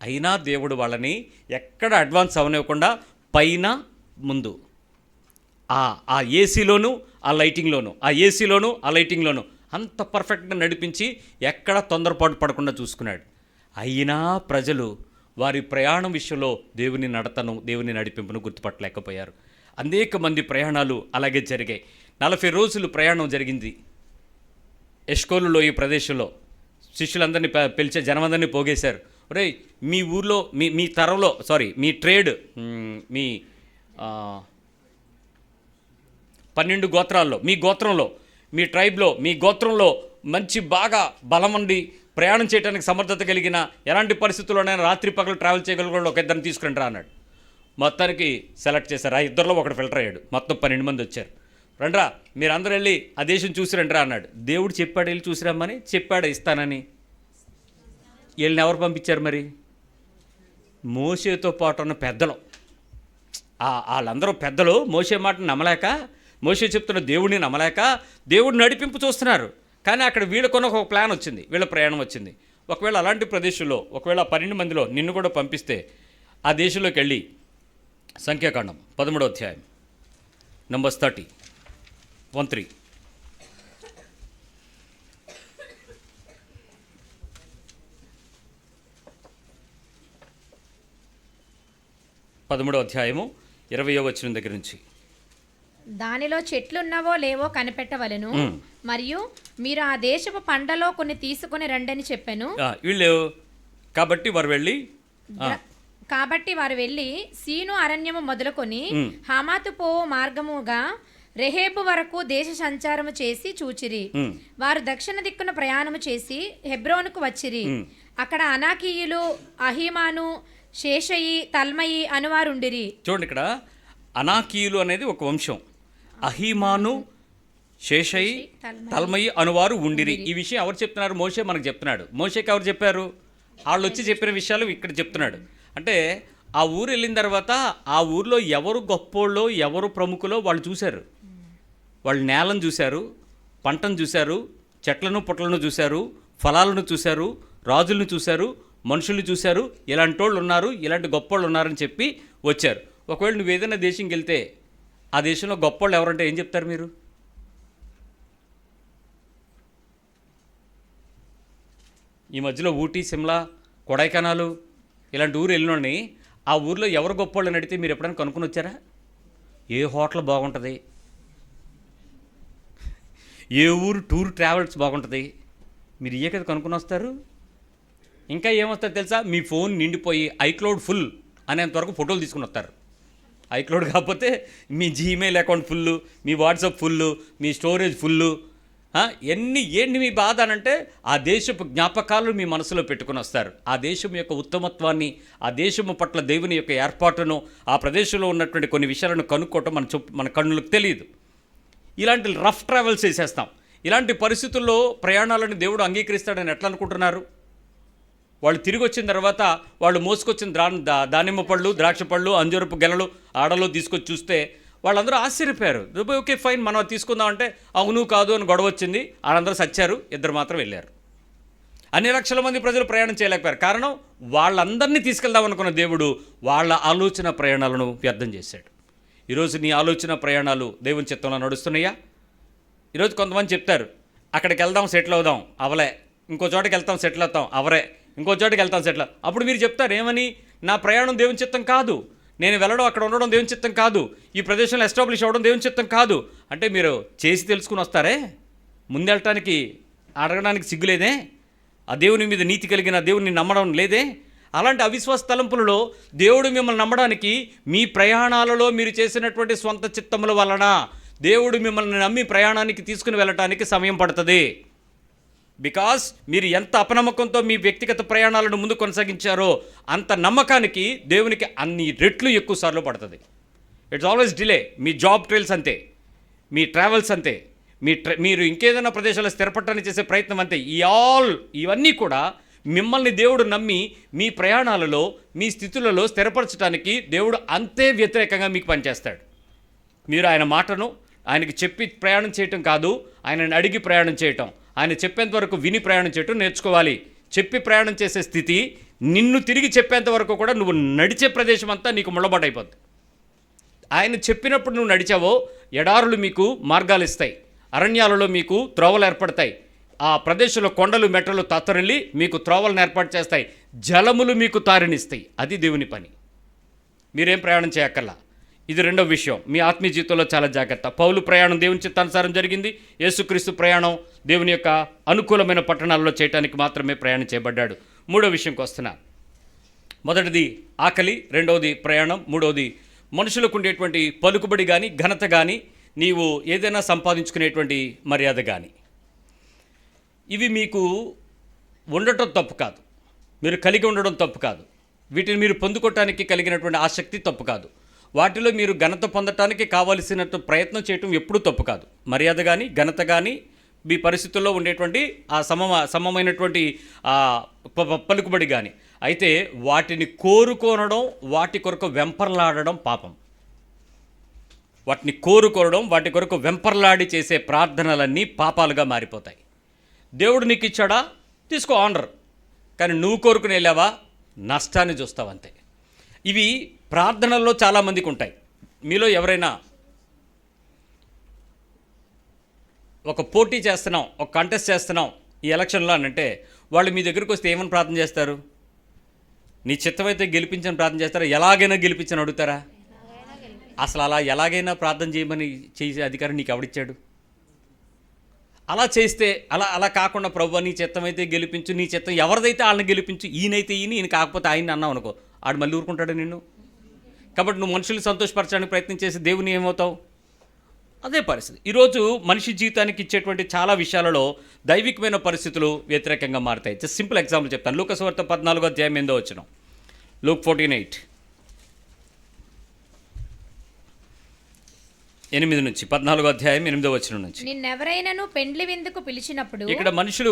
అయినా దేవుడు వాళ్ళని ఎక్కడ అడ్వాన్స్ అవనివ్వకుండా పైన ముందు ఆ ఏసీలోను ఆ లైటింగ్లోను, ఆ ఏసీలోను ఆ లైటింగ్లోను అంత పర్ఫెక్ట్గా నడిపించి ఎక్కడ తొందరపాటు పడకుండా చూసుకున్నాడు. అయినా ప్రజలు వారి ప్రయాణం విషయంలో దేవుని నడతను, దేవుని నడిపింపును గుర్తుపట్టలేకపోయారు. అనేక మంది ప్రయాణాలు అలాగే జరిగాయి. 40 రోజులు ప్రయాణం జరిగింది ఎష్కోలులో. ఈ ప్రదేశంలో శిష్యులందరినీ పిలిచే జనమందరినీ పోగేశారు. ఒరేయ్, మీ ఊర్లో మీ తరంలో మీ ట్రేడ్, మీ 12 గోత్రాల్లో మీ గోత్రంలో, మీ ట్రైబ్లో, మీ గోత్రంలో మంచి బాగా బలం ఉండి ప్రయాణం చేయడానికి సమర్థత కలిగిన, ఎలాంటి పరిస్థితుల్లోనైనా రాత్రి పగలు ట్రావెల్ చేయగలిగిన ఒక ఇద్దరిని తీసుకురండి రా అన్నాడు. మొత్తానికి సెలెక్ట్ చేశారు. ఆ ఇద్దరిలో ఒకడు ఫిల్టర్ అయ్యాడు. మొత్తం 12 మంది వచ్చారు. రండ్రా, మీరు అందరూ వెళ్ళి ఆ దేశం చూసి రండిరా అన్నాడు. దేవుడు చెప్పాడు వెళ్ళి చూసిరమ్మని, చెప్పాడు ఇస్తానని. వీళ్ళని ఎవరు పంపించారు మరి? మోషేతో పాటు ఉన్న పెద్దలు. వాళ్ళందరూ పెద్దలు మోషే మాటను నమ్మలేక, మోషే చెప్తున్న దేవుడిని నమ్మలేక దేవుడు నడిపింపు చూస్తున్నారు. కానీ అక్కడ వీళ్ళకున్న ఒక ప్లాన్ వచ్చింది, వీళ్ళ ప్రయాణం వచ్చింది. ఒకవేళ అలాంటి ప్రదేశంలో ఒకవేళ 12 మందిలో నిన్ను కూడా పంపిస్తే ఆ దేశంలోకి వెళ్ళి సంఖ్యాకాండం 13వ అధ్యాయం నంబర్స్ 13 13వ అధ్యాయము 20వ వచనం దగ్గర నుంచి. దానిలో చెట్లున్నవో లేవో కనిపెట్టవలెను, మరియు మీరు ఆ దేశపు పంటలో కొన్ని తీసుకుని రండని చెప్పాను. వీళ్ళు కాబట్టి వారు వెళ్ళి సీను అరణ్యము మొదలుకొని హమాతు పోవు మార్గముగా రెహేబు వరకు దేశ సంచారము చేసి చూచిరి. వారు దక్షిణ దిక్కున ప్రయాణము చేసి హెబ్రోనుకు వచ్చిరి. అక్కడ అనాకీయులు, అహీమాను, శేషయి, తల్మయి అనువారు ఉండిరి. చూడండి, ఇక్కడ అనాకీయులు అనేది ఒక వంశం. అహీమాను, శేషయి, తల్మయి అనువారు ఉండిరి. ఈ విషయం ఎవరు చెప్తున్నారు? మోషే మనకు చెప్తున్నాడు. మోషేకి ఎవరు చెప్పారు? వాళ్ళు వచ్చి చెప్పిన విషయాలు ఇక్కడ చెప్తున్నాడు. అంటే ఆ ఊరు వెళ్ళిన తర్వాత ఆ ఊర్లో ఎవరు గొప్పోళ్ళో, ఎవరు ప్రముఖులో వాళ్ళు చూశారు. వాళ్ళు నేలను చూశారు, పంటను చూశారు, చెట్లను పుట్లను చూశారు, ఫలాలను చూశారు, రాజులను చూశారు, మనుషుల్ని చూశారు. ఇలాంటి వాళ్ళు ఉన్నారు, ఇలాంటి గొప్పోళ్ళు ఉన్నారని చెప్పి వచ్చారు. ఒకవేళ నువ్వు ఏదైనా దేశంకి వెళ్తే ఆ దేశంలో గొప్పోళ్ళు ఎవరంటే ఏం చెప్తారు మీరు? ఈ మధ్యలో ఊటీ, సిమ్లా, కొడైకెనాలు ఇలాంటి ఊరు వెళ్ళినోడిని ఆ ఊర్లో ఎవరు గొప్పోళ్ళని అడిగితే మీరు ఎప్పుడైనా కనుక్కొని వచ్చారా? ఏ హోటల్ బాగుంటుంది, ఏ ఊరు టూర్ ట్రావెల్స్ బాగుంటుంది, మీరు ఇయ్యే కదా కనుక్కొని వస్తారు. ఇంకా ఏమొస్తుంది తెలుసా? మీ ఫోన్ నిండిపోయి ఐక్లౌడ్ ఫుల్ అనేంతవరకు ఫోటోలు తీసుకుని వస్తారు. ఐక్లౌడ్ కాకపోతే మీ జీమెయిల్ అకౌంట్ ఫుల్, మీ వాట్సాప్ ఫుల్, మీ స్టోరేజ్ ఫుల్. ఏంటి మీ బాధ అనంటే ఆ దేశపు జ్ఞాపకాలు మీ మనసులో పెట్టుకుని వస్తారు. ఆ దేశం యొక్క ఉత్తమత్వాన్ని, ఆ దేశము పట్ల దేవుని యొక్క ఏర్పాటును, ఆ ప్రదేశంలో ఉన్నటువంటి కొన్ని విషయాలను కనుక్కోవటం మన కన్నులకు తెలియదు. ఇలాంటి రఫ్ ట్రావెల్స్ చేసేస్తాం. ఇలాంటి పరిస్థితుల్లో ప్రయాణాలను దేవుడు అంగీకరిస్తాడని ఎట్లా అనుకుంటున్నారు? వాళ్ళు తిరిగి వచ్చిన తర్వాత వాళ్ళు మోసుకొచ్చిన దానిమ్మ పళ్ళు, ద్రాక్ష పళ్ళు, అంజూరపు గెలలు ఆడలో తీసుకొచ్చి చూస్తే వాళ్ళందరూ ఆశ్చర్యపోయారు. ఓకే ఫైన్, మనం తీసుకుందాం అంటే అవును కాదు అని గొడవ వచ్చింది. వాళ్ళందరూ సచ్చారు, ఇద్దరు మాత్రం వెళ్ళారు. అన్ని లక్షల మంది ప్రజలు ప్రయాణం చేయలేకపోయారు. కారణం, వాళ్ళందరినీ తీసుకెళ్దాం అనుకున్న దేవుడు వాళ్ళ ఆలోచన ప్రయాణాలను వ్యర్థం చేశాడు. ఈరోజు నీ ఆలోచన ప్రయాణాలు దేవుని చిత్తంలో నడుస్తున్నాయా? ఈరోజు కొంతమంది చెప్తారు, అక్కడికి వెళ్దాం సెటిల్ అవుదాం, అవలే. ఇంకో చోటకి వెళ్తాం సెటిల్ అవుతాం, అవరే. ఇంకో చోటకి వెళ్తాం సెటిల్. అప్పుడు మీరు చెప్తారు ఏమని? నా ప్రయాణం దేవుని చిత్తం కాదు, నేను వెళ్ళడం అక్కడ ఉండడం దేవుని చిత్తం కాదు, ఈ ప్రదేశంలో ఎస్టాబ్లిష్ అవ్వడం దేవుని చిత్తం కాదు. అంటే మీరు చేసి తెలుసుకుని వస్తారే, ముందెళ్ళటానికి అడగడానికి సిగ్గులేదే? ఆ దేవుని మీద నీతి కలిగిన దేవుని నమ్మడం లేదే? అలాంటి అవిశ్వాస తలంపులలో దేవుడు మిమ్మల్ని నమ్మడానికి మీ ప్రయాణాలలో మీరు చేసినటువంటి స్వంత చిత్తముల వలన దేవుడు మిమ్మల్ని నమ్మి ప్రయాణానికి తీసుకుని వెళ్ళటానికి సమయం పడుతుంది. బికాస్ మీరు ఎంత అపనమ్మకంతో మీ వ్యక్తిగత ప్రయాణాలను ముందు కొనసాగించారో అంత నమ్మకానికి దేవునికి అన్ని రెట్లు ఎక్కువ సార్లు పడుతుంది. It's always delay. మీ జాబ్ ట్రైల్స్ అంతే, మీ ట్రావెల్స్ అంతే, మీరు ఇంకేదైనా ప్రదేశాల్లో స్థిరపడటానికి చేసే ప్రయత్నం అంతే. ఇవన్నీ కూడా మిమ్మల్ని దేవుడు నమ్మి మీ ప్రయాణాలలో, మీ స్థితులలో స్థిరపరచడానికి దేవుడు అంతే వ్యతిరేకంగా మీకు పనిచేస్తాడు. మీరు ఆయన మాటను ఆయనకి చెప్పి ప్రయాణం చేయటం కాదు, ఆయనని అడిగి ప్రయాణం చేయటం, ఆయన చెప్పేంత వరకు విని ప్రయాణం చేయటం నేర్చుకోవాలి. చెప్పి ప్రయాణం చేసే స్థితి నిన్ను తిరిగి చెప్పేంత వరకు కూడా నువ్వు నడిచే ప్రదేశం అంతా నీకు ముళ్ళబాటైపోద్ది. ఆయన చెప్పినప్పుడు నువ్వు నడిచావో ఎడారులు మీకు మార్గాలు ఇస్తాయి, అరణ్యాలలో మీకు త్రోవలు ఏర్పడతాయి, ఆ ప్రదేశంలో కొండలు మెట్టలు తత్తరిల్లి మీకు త్రోవలను ఏర్పాటు చేస్తాయి, జలములు మీకు తారినిస్తాయి. అది దేవుని పని. మీరేం ప్రయాణం చేయక్కర్లా. ఇది రెండో విషయం. మీ ఆత్మీయ జీవితంలో చాలా జాగ్రత్త. పౌలు ప్రయాణం దేవుని చిత్తానుసారం జరిగింది. యేసుక్రీస్తు ప్రయాణం దేవుని యొక్క అనుకూలమైన పట్టణాల్లో చేయడానికి మాత్రమే ప్రయాణం చేయబడ్డాడు. మూడో విషయంకి వస్తున్నా. మొదటిది ఆకలి, రెండవది ప్రయాణం, మూడవది మనుషులకు ఉండేటువంటి పలుకుబడి కానీ ఘనత కానీ నీవు ఏదైనా సంపాదించుకునేటువంటి మర్యాద కానీ, ఇవి మీకు ఉండటం తప్పు కాదు, మీరు కలిగి ఉండడం తప్పు కాదు, వీటిని మీరు పొందుకోవటానికి కలిగినటువంటి ఆసక్తి తప్పు కాదు, వాటిలో మీరు ఘనత పొందటానికి కావలసినట్టు ప్రయత్నం చేయటం ఎప్పుడూ తప్పు కాదు. మర్యాద కానీ ఘనత కానీ మీ పరిస్థితుల్లో ఉండేటువంటి ఆ సమమైనటువంటి పలుకుబడి కానీ, అయితే వాటిని కోరుకోనడం, వాటి కొరకు వెంపర్లాడడం పాపం. వాటిని కోరుకోవడం, వాటి కొరకు వెంపర్లాడి చేసే ప్రార్థనలన్నీ పాపాలుగా మారిపోతాయి. దేవుడు నీకు ఇచ్చాడా, తీసుకో ఆనర్, కానీ నువ్వు కోరుకుని వెళ్ళావా, నష్టాన్ని చూస్తావు అంతే. ఇవి ప్రార్థనల్లో చాలామందికి ఉంటాయి. మీలో ఎవరైనా ఒక పోటీ చేస్తున్నాం, ఒక కంటెస్ట్ చేస్తున్నాం ఈ ఎలక్షన్లో అని అంటే, వాళ్ళు మీ దగ్గరికి వస్తే ఏమని ప్రార్థన చేస్తారు? నీ చిత్తమైతే గెలిపించని ప్రార్థన చేస్తారా, ఎలాగైనా గెలిపించని అడుగుతారా? అసలు అలా ఎలాగైనా ప్రార్థన చేయమని చేసే అధికారం నీకు ఎవడిచ్చాడు? అలా చేస్తే అలా కాకుండా ప్రభువా నీ చిత్తమైతే గెలిపించు, నీ చిత్తం ఎవరిదైతే వాళ్ళని గెలిపించు, ఈయనైతే ఈయన కాకపోతే ఆయన అన్నావు అనుకో, ఆడు మళ్ళీ ఊరుకుంటాడు నిన్ను. కాబట్టి నువ్వు మనుషుల్ని సంతోషపరచడానికి ప్రయత్నం చేసి దేవుని ఏమవుతావు? అదే పరిస్థితి. ఈరోజు మనిషి జీవితానికి ఇచ్చేటువంటి చాలా విషయాలలో దైవికమైన పరిస్థితులు వ్యతిరేకంగా మారుతాయి. జస్ట్ సింపుల్ ఎగ్జాంపుల్ చెప్తాను. లూకా సువార్త 14:8 Luke 14:8 8 నుంచి 14:8 నుంచి. నిన్నెవరైనాను పెండ్లి విందుకు పిలిచినప్పుడు, ఇక్కడ మనుషులు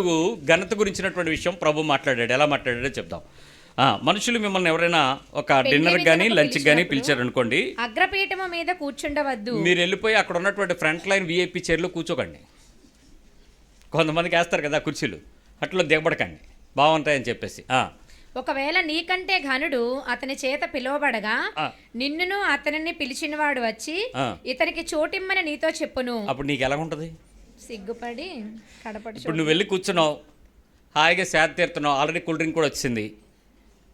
ఘనత గురించినటువంటి విషయం ప్రభు మాట్లాడాడు. ఎలా మాట్లాడాడో చెప్దాం. మనుషులు మిమ్మల్ని ఎవరైనా ఒక డిన్నర్ కానీ లంచ్ కానీ పిలిచారనుకోండి, అగ్రపీఠము మీద కూర్చుండవద్దు. మీరు వెళ్ళిపోయి అక్కడ ఉన్నటువంటి ఫ్రంట్ లైన్ VIP చైర్లో కూర్చోకండి. కొంతమందికి వేస్తారు కదా కుర్చీలు, అట్లా దిగబడకండి, బాగుంటాయని చెప్పేసి. ఒకవేళ నీకంటే ఘనుడు అతని చేత పిలువబడగా, నిన్నును అతనిని పిలిచినవాడు వచ్చి ఇతనికి చోటిమ్మని నీతో చెప్పును. అప్పుడు నీకు ఎలా ఉంటుంది? సిగ్గుపడి కడపడి. ఇప్పుడు నువ్వు వెళ్ళి కూర్చున్నావు, హాయిగా సేద తీరుతున్నావు, ఆల్రెడీ కూల్ డ్రింక్ కూడా వచ్చింది,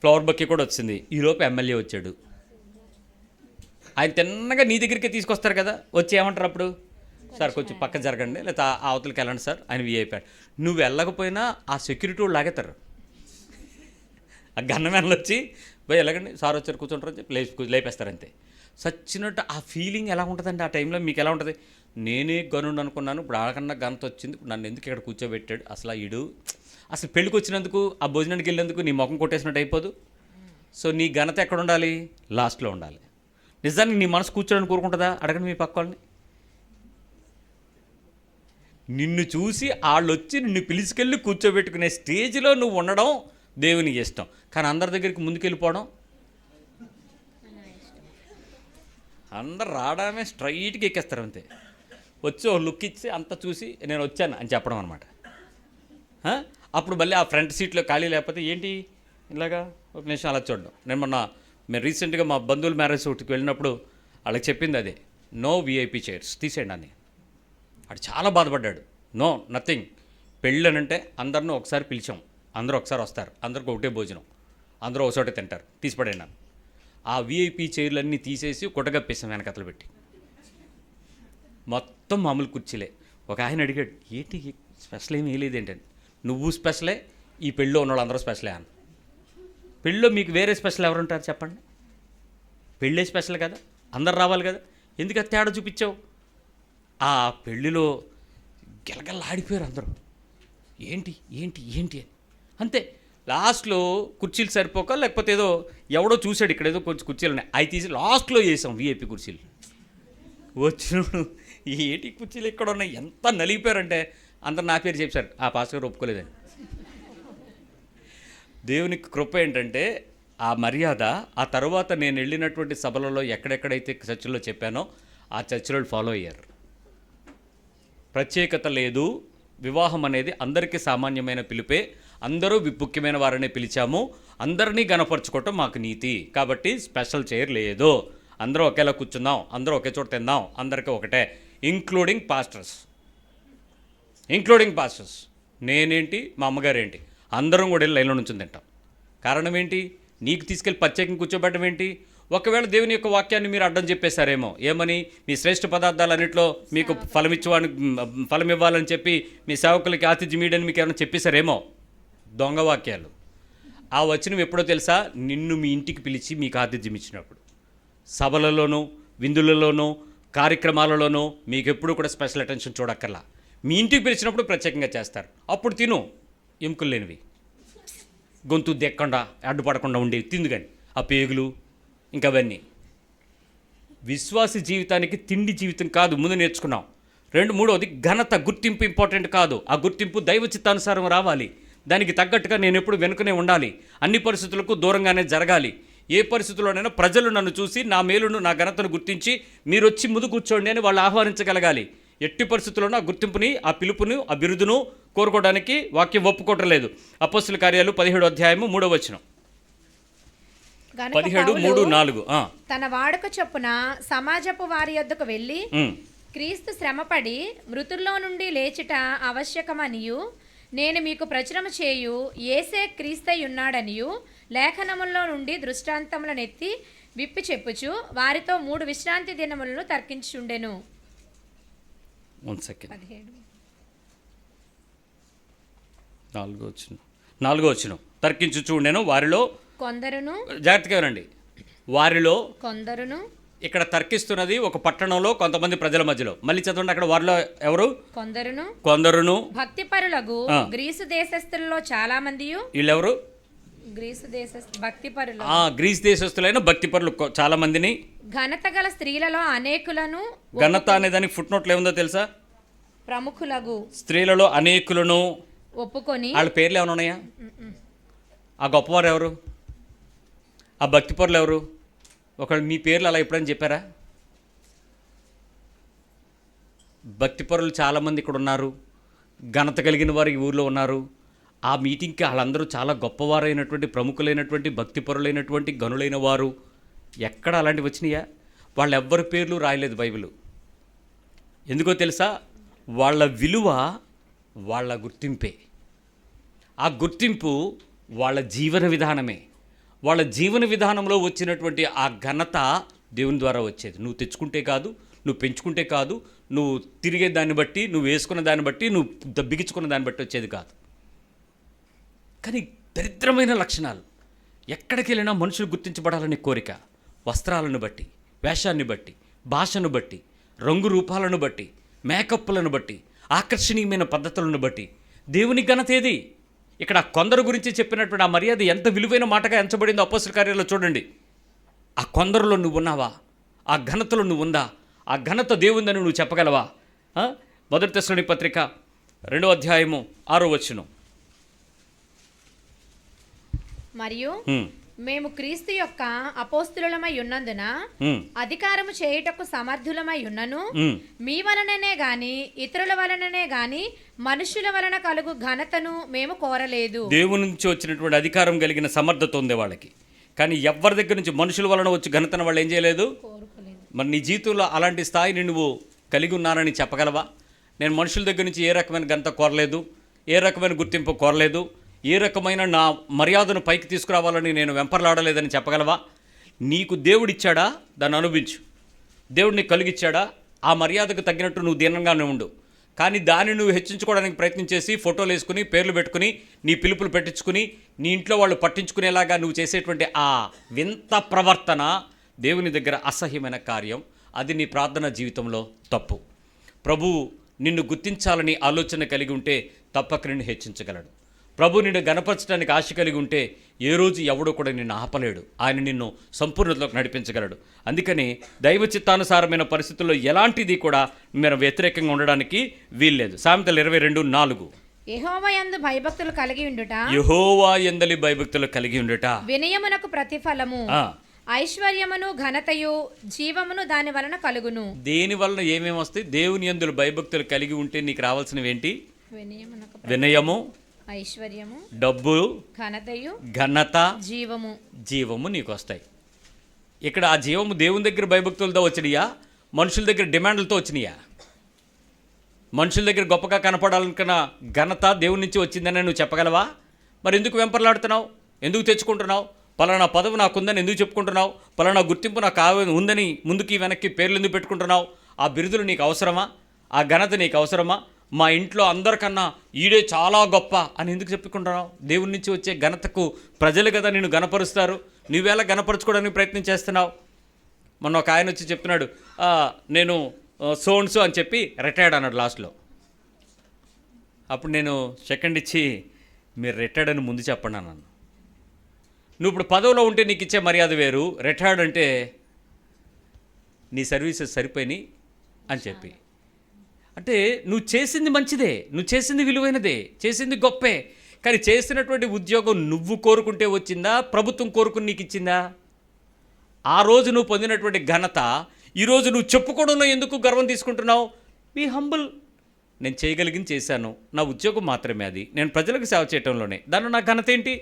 ఫ్లవర్ బొకే కూడా వచ్చింది. ఈలోపు ఎమ్మెల్యే వచ్చాడు. ఆయన తిన్నగా నీ దగ్గరికి తీసుకొస్తారు కదా, వచ్చి ఏమంటారు అప్పుడు? సార్ కొంచెం పక్క జరగండి, లేదా ఆ అవతలకి వెళ్ళండి సార్, ఆయన VIP. నువ్వు వెళ్ళకపోయినా ఆ సెక్యూరిటీ వాళ్ళు లాగేస్తారు. ఆ గన్నమెన్లు వచ్చి పోయి వెళ్ళగండి సార్ వచ్చారు కూర్చుంటారు అని చెప్పి లేపేస్తారంతే. సచ్చినట్టు ఆ ఫీలింగ్ ఎలా ఉంటుందండి ఆ టైంలో? మీకు ఎలా ఉంటుంది? నేనే గనుడు అనుకున్నాను, ఇప్పుడు ఆడకన్నా గంత వచ్చింది, ఇప్పుడు నన్ను ఎందుకు ఇక్కడ కూర్చోబెట్టాడు? అసలు పెళ్ళికి వచ్చినందుకు, ఆ భోజనానికి వెళ్ళినందుకు నీ ముఖం కొట్టేసినట్టు అయిపోదు. సో నీ ఘనత ఎక్కడ ఉండాలి? లాస్ట్లో ఉండాలి. నిజానికి నీ మనసు కూర్చోడానికి కోరుకుంటుందా? అడగండి మీ పక్క వాళ్ళని. నిన్ను చూసి వాళ్ళు వచ్చి నిన్ను పిలిచికెళ్ళి కూర్చోబెట్టుకునే స్టేజ్లో నువ్వు ఉండడం దేవునికి ఇష్టం. కానీ అందరి దగ్గరికి ముందుకెళ్ళిపోవడం, అందరు రావడమే స్ట్రైట్గా ఎక్కేస్తారు అంతే. వచ్చి ఒక లుక్ ఇచ్చి అంతా చూసి నేను వచ్చాను అని చెప్పడం అనమాట. అప్పుడు మళ్ళీ ఆ ఫ్రంట్ సీట్లో ఖాళీ లేకపోతే ఏంటి ఇలాగా ఒక నిమిషం అలా చూడడం. మేము రీసెంట్గా మా బంధువుల మ్యారేజ్ ఒకటికి వెళ్ళినప్పుడు వాళ్ళకి చెప్పింది అదే, నో VIP చైర్స్ తీసేయండి అని. వాడు చాలా బాధపడ్డాడు. నో నథింగ్, పెళ్ళి అని అంటే అందరిని ఒకసారి పిలిచాం, అందరూ ఒకసారి వస్తారు, అందరికి ఒకటే భోజనం, అందరూ ఒకచోటే తింటారు, తీసిపడేనా. ఆ VIP చైర్లన్నీ తీసేసి కుటగప్పేసాం వెనకతలు పెట్టి, మొత్తం మామూలు కుర్చీలే. ఒక ఆయన అడిగాడు, ఏంటి స్పెషల్ ఏమీ లేదేంటని. నువ్వు స్పెషలే, ఈ పెళ్ళిలో ఉన్నవాళ్ళు అందరూ స్పెషలే అని. పెళ్ళిలో మీకు వేరే స్పెషల్ ఎవరుంటారు చెప్పండి? పెళ్ళే స్పెషల్ కదా, అందరు రావాలి కదా, ఎందుకు తేడా చూపించావు? ఆ పెళ్ళిలో గెలగల్లాడిపోయారు అందరూ, ఏంటి ఏంటి ఏంటి అని. అంతే. లాస్ట్లో కుర్చీలు సరిపోక, లేకపోతే ఏదో ఎవడో చూశాడు ఇక్కడ ఏదో కొంచెం కుర్చీలు ఉన్నాయి, అవి తీసి లాస్ట్లో చేసాం VIP కుర్చీలు. వచ్చినప్పుడు ఏంటి కుర్చీలు ఎక్కడ ఉన్నాయి, ఎంత నలిగిపోయారంటే అందరు నా పేరు చెప్పారు, ఆ పాస్టర్ గారు ఒప్పుకోలేదని. దేవునికి కృప ఏంటంటే ఆ మర్యాద ఆ తర్వాత నేను వెళ్ళినటువంటి సభలలో ఎక్కడెక్కడైతే చర్చిలో చెప్పానో ఆ చర్చిలో ఫాలో అయ్యారు. ప్రత్యేకత లేదు, వివాహం అనేది అందరికీ సామాన్యమైన పిలిపే, అందరూ ముఖ్యమైన వారనే పిలిచాము, అందరినీ గణపరచుకోవటం మాకు నీతి, కాబట్టి స్పెషల్ చైర్ లేదు అందరూ ఒకేలా కూర్చుందాం, అందరూ ఒకే చోట తిందాం, అందరికీ ఒకటే, ఇంక్లూడింగ్ పాస్టర్స్. నేనేంటి, మా అమ్మగారు ఏంటి, అందరం కూడా వెళ్ళి లైన్లో నుంచి తింటాం. కారణం ఏంటి? నీకు తీసుకెళ్ళి ప్రత్యేకంగా కూర్చోబెట్టడం ఏంటి? ఒకవేళ దేవుని యొక్క వాక్యాన్ని మీరు అడ్డం చెప్పేశారేమో, ఏమని, మీ శ్రేష్ఠ పదార్థాలన్నింటిలో మీకు ఫలం ఇవ్వాలని చెప్పి మీ సేవకులకి ఆతిథ్యం ఇయ్యడని మీకు ఏమైనా చెప్పేశారేమో. దొంగ వాక్యాలు. ఆ వచనం ఎప్పుడో తెలుసా? నిన్ను మీ ఇంటికి పిలిచి మీకు ఆతిథ్యం ఇచ్చినప్పుడు. సభలలోనూ, విందులలోనూ, కార్యక్రమాలలోనూ మీకు ఎప్పుడూ కూడా స్పెషల్ అటెన్షన్ చూడక్కర్లా. మీ ఇంటికి పిలిచినప్పుడు ప్రత్యేకంగా చేస్తారు. అప్పుడు తిను, ఎముకలు లేనివి, గొంతు దెక్కకుండా అడ్డుపడకుండా ఉండేవి తిందు. కానీ ఆ పేగులు ఇంకా అవన్నీ. విశ్వాసి జీవితానికి తిండి జీవితం కాదు, ముందు నేర్చుకున్నాం. మూడవది ఘనత, గుర్తింపు ఇంపార్టెంట్ కాదు. ఆ గుర్తింపు దైవ చిత్తానుసారం రావాలి. దానికి తగ్గట్టుగా నేను ఎప్పుడు వెనుకనే ఉండాలి. అన్ని పరిస్థితులకు దూరంగానే జరగాలి. ఏ పరిస్థితుల్లోనైనా ప్రజలు నన్ను చూసి నా మేలును, నా ఘనతను గుర్తించి మీరు వచ్చి ముందు కూర్చోండి అని వాళ్ళు ఆహ్వానించగలగాలి. ఎట్టి పరిస్థితుల్లోనూ ఆ గుర్తింపుని, ఆ పిలుపుని, ఆ బిరుదును కోరుకోవడానికి వాక్యం ఒప్పుకోవటం లేదు. అపోస్తుల కార్యాలు 17వ అధ్యాయము 3వ వచనం. 17:3-4. తన వాడుక చొప్పున సమాజపు వారి యొద్దకు వెళ్ళి క్రీస్తు శ్రమపడి మృతుల్లో నుండి లేచుట ఆవశ్యకమనియు, నేను మీకు ప్రచురము చేయు యేసే క్రీస్తై ఉన్నాడనియు లేఖనముల్లో నుండి దృష్టాంతములనెత్తి విప్పి చెప్పుచు వారితో 3 విశ్రాంతి దినములను తర్కించుండెను. 1 సెకండ్. 4వ వచనం. తర్కించుచు ఉండెను వారిలో కొందరును. జాగ్రత్తగా వినండి. వారిలో కొందరును. ఇక్కడ తర్కిస్తున్నది ఒక పట్టణంలో కొంతమంది ప్రజల మధ్యలో. మళ్ళీ చదవండి. అక్కడ వారిలో ఎవరు? కొందరును భక్తిపరులకు గ్రీసు దేశస్థులలో చాలా మంది. వీళ్ళెవరు? గ్రీసు దేశస్థులైన భక్తిపరులు చాలా మందిని. ఘనత గల స్త్రీలలో అనేకులను. ఘనత అనేదానికి ఫుట్ నోట్లో ఏముందో తెలుసా? ప్రముఖులకు స్త్రీలలో అనేకులను ఒప్పుకొని. వాళ్ళ పేర్లు ఏమైనా ఉన్నాయా? ఆ గొప్పవారు ఎవరు? ఆ భక్తిపరులు ఎవరు? ఒకళ్ళు మీ పేర్లు అలా ఎప్పుడైనా చెప్పారా? భక్తిపరులు చాలామంది ఇక్కడ ఉన్నారు. ఘనత కలిగిన వారు ఈ ఊర్లో ఉన్నారు. ఆ మీటింగ్కి వాళ్ళందరూ చాలా గొప్పవారైనటువంటి, ప్రముఖులైనటువంటి, భక్తిపరులైనటువంటి, గనులైన వారు. ఎక్కడ అలాంటివి వచ్చినాయా? వాళ్ళెవ్వరి పేర్లు రాయలేదు బైబిల్. ఎందుకో తెలుసా? వాళ్ళ విలువ వాళ్ళ గుర్తింపే. ఆ గుర్తింపు వాళ్ళ జీవన విధానమే. వాళ్ళ జీవన విధానంలో వచ్చినటువంటి ఆ ఘనత దేవుని ద్వారా వచ్చేది. నువ్వు తెచ్చుకుంటే కాదు, నువ్వు పెంచుకుంటే కాదు, నువ్వు తిరిగే దాన్ని బట్టి, నువ్వు వేసుకున్న దాన్ని బట్టి, నువ్వు బిగించుకున్న దాన్ని బట్టి వచ్చేది కాదు. కానీ దరిద్రమైన లక్షణాలు. ఎక్కడికి వెళ్ళినా మనుషులు గుర్తించబడాలని కోరిక. వస్త్రాలను బట్టి, వేషాన్ని బట్టి, భాషను బట్టి, రంగు రూపాలను బట్టి, మేకప్లను బట్టి, ఆకర్షణీయమైన పద్ధతులను బట్టి. దేవుని ఘనత ఏది? ఇక్కడ కొందరు గురించి చెప్పినటువంటి ఆ మర్యాద ఎంత విలువైన మాటగా ఎంచబడిందో అపోస్తల కార్యాల్లో చూడండి. ఆ కొందరులో నువ్వు ఉన్నావా? ఆ ఘనతలో నువ్వు ఉందా? ఆ ఘనత దేవుందని నువ్వు చెప్పగలవా? 1 తెస్సలోనికీ పత్రిక 2వ అధ్యాయము 6వ వచనం. మరియు మేము క్రీస్తు యొక్క అపోస్తులమై ఉన్నందున అధికారము చేయుటకు సమర్థులమై ఉన్నను, మీ వలననే గాని ఇతరుల వలననే గాని మనుషుల వలన కలుగు ఘనతను మేము కోరలేదు. దేవుని నుంచి వచ్చినటువంటి అధికారం కలిగిన సమర్థత ఉంది వాళ్ళకి. కానీ ఎవరి దగ్గర నుంచి మనుషుల వలన వచ్చి ఘనతను వాళ్ళు ఏం చేయలేదు. మరి నీ జీవితంలో అలాంటి స్థాయిని నువ్వు కలిగి ఉన్నానని చెప్పగలవా? నేను మనుషుల దగ్గర నుంచి ఏ రకమైన ఘనత కోరలేదు, ఏ రకమైన గుర్తింపు కోరలేదు, ఏ రకమైన నా మర్యాదను పైకి తీసుకురావాలని నేను వెంపర్లాడలేదని చెప్పగలవా? నీకు దేవుడిచ్చాడా? దాన్ని అనుభవించు. దేవుడిని కలిగిచ్చాడా? ఆ మర్యాదకు తగ్గినట్టు నువ్వు దీనంగానే ఉండు. కానీ దాన్ని నువ్వు హెచ్చించుకోవడానికి ప్రయత్నం చేసి ఫోటోలు వేసుకుని, పేర్లు పెట్టుకుని, నీ పిలుపులు పెట్టించుకుని, నీ ఇంట్లో వాళ్ళు పట్టించుకునేలాగా నువ్వు చేసేటువంటి ఆ వింత ప్రవర్తన దేవుని దగ్గర అసహ్యమైన కార్యం. అది నీ ప్రార్థనా జీవితంలో తప్పు. ప్రభువు నిన్ను గుర్తించాలని ఆలోచన కలిగి ఉంటే తప్పక నిన్ను హెచ్చించగలడు. ప్రభు నిన్ను గణపరచడానికి ఆశ కలిగి ఉంటే ఏ రోజు ఎవడో కూడా నిన్ను ఆపలేడు. ఆయన నిన్ను సంపూర్ణతలోకి నడిపించగలడు. అందుకని దైవ చిత్తానుసారమైన పరిస్థితుల్లో ఎలాంటిది కూడా మీరు వ్యతిరేకంగా ఉండడానికి వీల్లేదు. సామెతలు 22:4. యెహోవా యందు భయభక్తులు కలిగి ఉండుట, యెహోవా యందలి భయభక్తులు కలిగి ఉండుట వినయమునకు ప్రతిఫలము, ఐశ్వర్యమును ఘనతయు జీవమును దాని వలన కలుగును. దేని వలన ఏమేమి వస్తాయి? దేవుని యందు భయభక్తులు కలిగి ఉంటే నీకు రావాల్సినవి ఏంటి? వినయము, ఐశ్వర్యము, డబ్బు, ఘనతయు, ఘనత, జీవము నీకు వస్తాయి. ఇక్కడ ఆ జీవము దేవుని దగ్గర భయభక్తులతో వచ్చినాయా, మనుషుల దగ్గర డిమాండ్లతో వచ్చినాయా? మనుషుల దగ్గర గొప్పగా కనపడాలనుకున్న ఘనత దేవుని నుంచి వచ్చిందని నువ్వు చెప్పగలవా? మరి ఎందుకు వెంపర్లాడుతున్నావు? ఎందుకు తెచ్చుకుంటున్నావు? పలానా పదవి నాకుందని ఎందుకు చెప్పుకుంటున్నావు? పలానా గుర్తింపు నాకు ఉందని ముందుకి వెనక్కి పేర్లు ఎందుకు పెట్టుకుంటున్నావు? ఆ బిరుదులు నీకు అవసరమా? ఆ ఘనత నీకు అవసరమా? మా ఇంట్లో అందరికన్నా ఈడే చాలా గొప్ప అని ఎందుకు చెప్పుకుంటున్నావు? దేవుని నుంచి వచ్చే ఘనతకు ప్రజలు కదా నిన్ను గణపరుస్తారు. నువ్వేలా గణపరుచుకోవడానికి ప్రయత్నం చేస్తున్నావు? మొన్న ఒక ఆయన వచ్చి చెప్తున్నాడు, నేను సోన్సు అని చెప్పి రిటైర్డ్ అన్నాడు లాస్ట్లో. అప్పుడు నేను సెకండ్ ఇచ్చి, మీరు రిటైర్డ్ అని ముందు చెప్పండి అన్నాను. నువ్వు ఇప్పుడు పదవిలో ఉంటే నీకు ఇచ్చే మర్యాద వేరు, రిటైర్డ్ అంటే నీ సర్వీసెస్ సరిపోయినాయి అని చెప్పి. అంటే నువ్వు చేసింది మంచిదే, నువ్వు చేసింది విలువైనదే, చేసింది గొప్పే. కానీ చేసినటువంటి ఉద్యోగం నువ్వు కోరుకుంటే వచ్చిందా, ప్రభుత్వం కోరుకుని నీకు ఇచ్చిందా? ఆ రోజు నువ్వు పొందినటువంటి ఘనత ఈరోజు నువ్వు చెప్పుకోవడంలో ఎందుకు గర్వం తీసుకుంటున్నావు? Be humble. నేను చేయగలిగింది చేశాను, నా ఉద్యోగం మాత్రమే అది, నేను ప్రజలకు సేవ చేయటంలోనే, దానిలో నా ఘనత ఏంటి?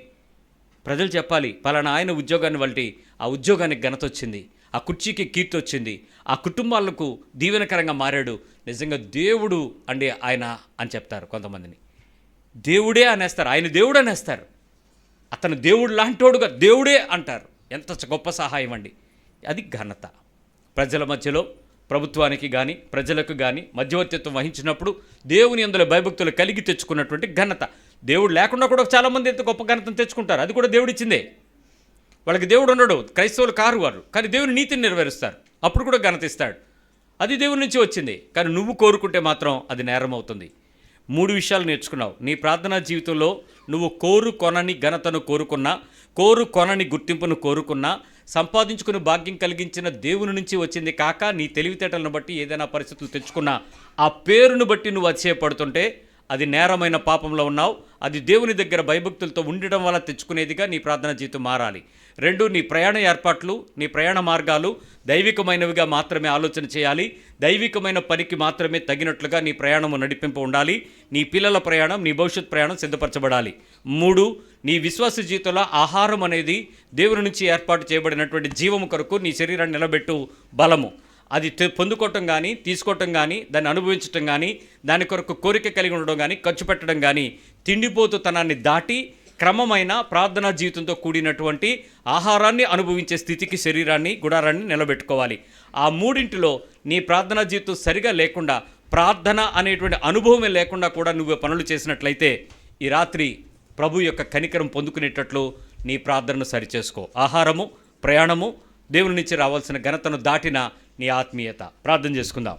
ప్రజలు చెప్పాలి, పలానా ఆయన ఉద్యోగాన్ని బట్టి ఆ ఉద్యోగానికి ఘనత వచ్చింది, ఆ కుర్చీకి కీర్తి వచ్చింది, ఆ కుటుంబాలకు దీవెనకరంగా మారాడు, నిజంగా దేవుడు అండి ఆయన అని చెప్తారు. కొంతమందిని దేవుడే అనేస్తారు, ఆయన దేవుడు అనేస్తారు, అతను దేవుడు లాంటోడుగా దేవుడే అంటారు. ఎంత గొప్ప సహాయం అండి అది. ఘనత ప్రజల మధ్యలో ప్రభుత్వానికి కానీ ప్రజలకు కానీ మధ్యవర్తిత్వం వహించినప్పుడు దేవుని అందులో భయభక్తులు కలిగి తెచ్చుకున్నటువంటి ఘనత. దేవుడు లేకుండా కూడా చాలామంది ఎంత గొప్ప ఘనతను తెచ్చుకుంటారు, అది కూడా దేవుడు ఇచ్చిందే. వాళ్ళకి దేవుడు ఉండడు, క్రైస్తవులు కారు వారు, కానీ దేవుని నీతిని నెరవేరుస్తారు, అప్పుడు కూడా ఘనత ఇస్తాడు. అది దేవుని నుంచి వచ్చింది. కానీ నువ్వు కోరుకుంటే మాత్రం అది నేరం అవుతుంది. 3 విషయాలు నేర్చుకున్నావు. నీ ప్రార్థనా జీవితంలో నువ్వు కోరుకొనని ఘనతను కోరుకున్నా, కోరుకొనని గుర్తింపును కోరుకున్నా, సంపాదించుకుని భాగ్యం కలిగించిన దేవుని నుంచి వచ్చింది కాక నీ తెలివితేటలను బట్టి ఏదైనా పరిస్థితులు తెచ్చుకున్నా, ఆ పేరును బట్టి నువ్వు అతిశయపడుతుంటే అది నేరమైన పాపంలో ఉన్నావు. అది దేవుని దగ్గర భయభక్తులతో ఉండడం వల్ల తెచ్చుకునేదిగా నీ ప్రార్థనా జీవితం మారాలి. 2, నీ ప్రయాణ ఏర్పాట్లు, నీ ప్రయాణ మార్గాలు దైవికమైనవిగా మాత్రమే ఆలోచన చేయాలి. దైవికమైన పనికి మాత్రమే తగినట్లుగా నీ ప్రయాణము నడిపింపు ఉండాలి. నీ పిల్లల ప్రయాణం, నీ భవిష్యత్ ప్రయాణం సిద్ధపరచబడాలి. 3, నీ విశ్వాస జీవితంలో ఆహారం అనేది దేవుని నుంచి ఏర్పాటు చేయబడినటువంటి జీవము కొరకు నీ శరీరాన్ని నిలబెట్టు బలము. అది పొందుకోవటం కానీ, తీసుకోవటం కానీ, దాన్ని అనుభవించటం కానీ, దాని కొరకు కోరిక కలిగి ఉండడం కానీ, ఖర్చు పెట్టడం కానీ, తిండిపోతుతనాన్ని దాటి క్రమమైన ప్రార్థనా జీవితంతో కూడినటువంటి ఆహారాన్ని అనుభవించే స్థితికి శరీరాన్ని, గుడారాన్ని నిలబెట్టుకోవాలి. ఆ 3 నీ ప్రార్థనా జీవితం సరిగా లేకుండా, ప్రార్థన అనేటువంటి అనుభవమే లేకుండా కూడా నువ్వు పనులు చేసినట్లయితే ఈ రాత్రి ప్రభు యొక్క కనికరం పొందుకునేటట్లు నీ ప్రార్థనను సరిచేసుకో. ఆహారము, ప్రయాణము, దేవుని నుంచి రావాల్సిన ఘనతను దాటిన నీ ఆత్మీయత. ప్రార్థన చేసుకుందాం.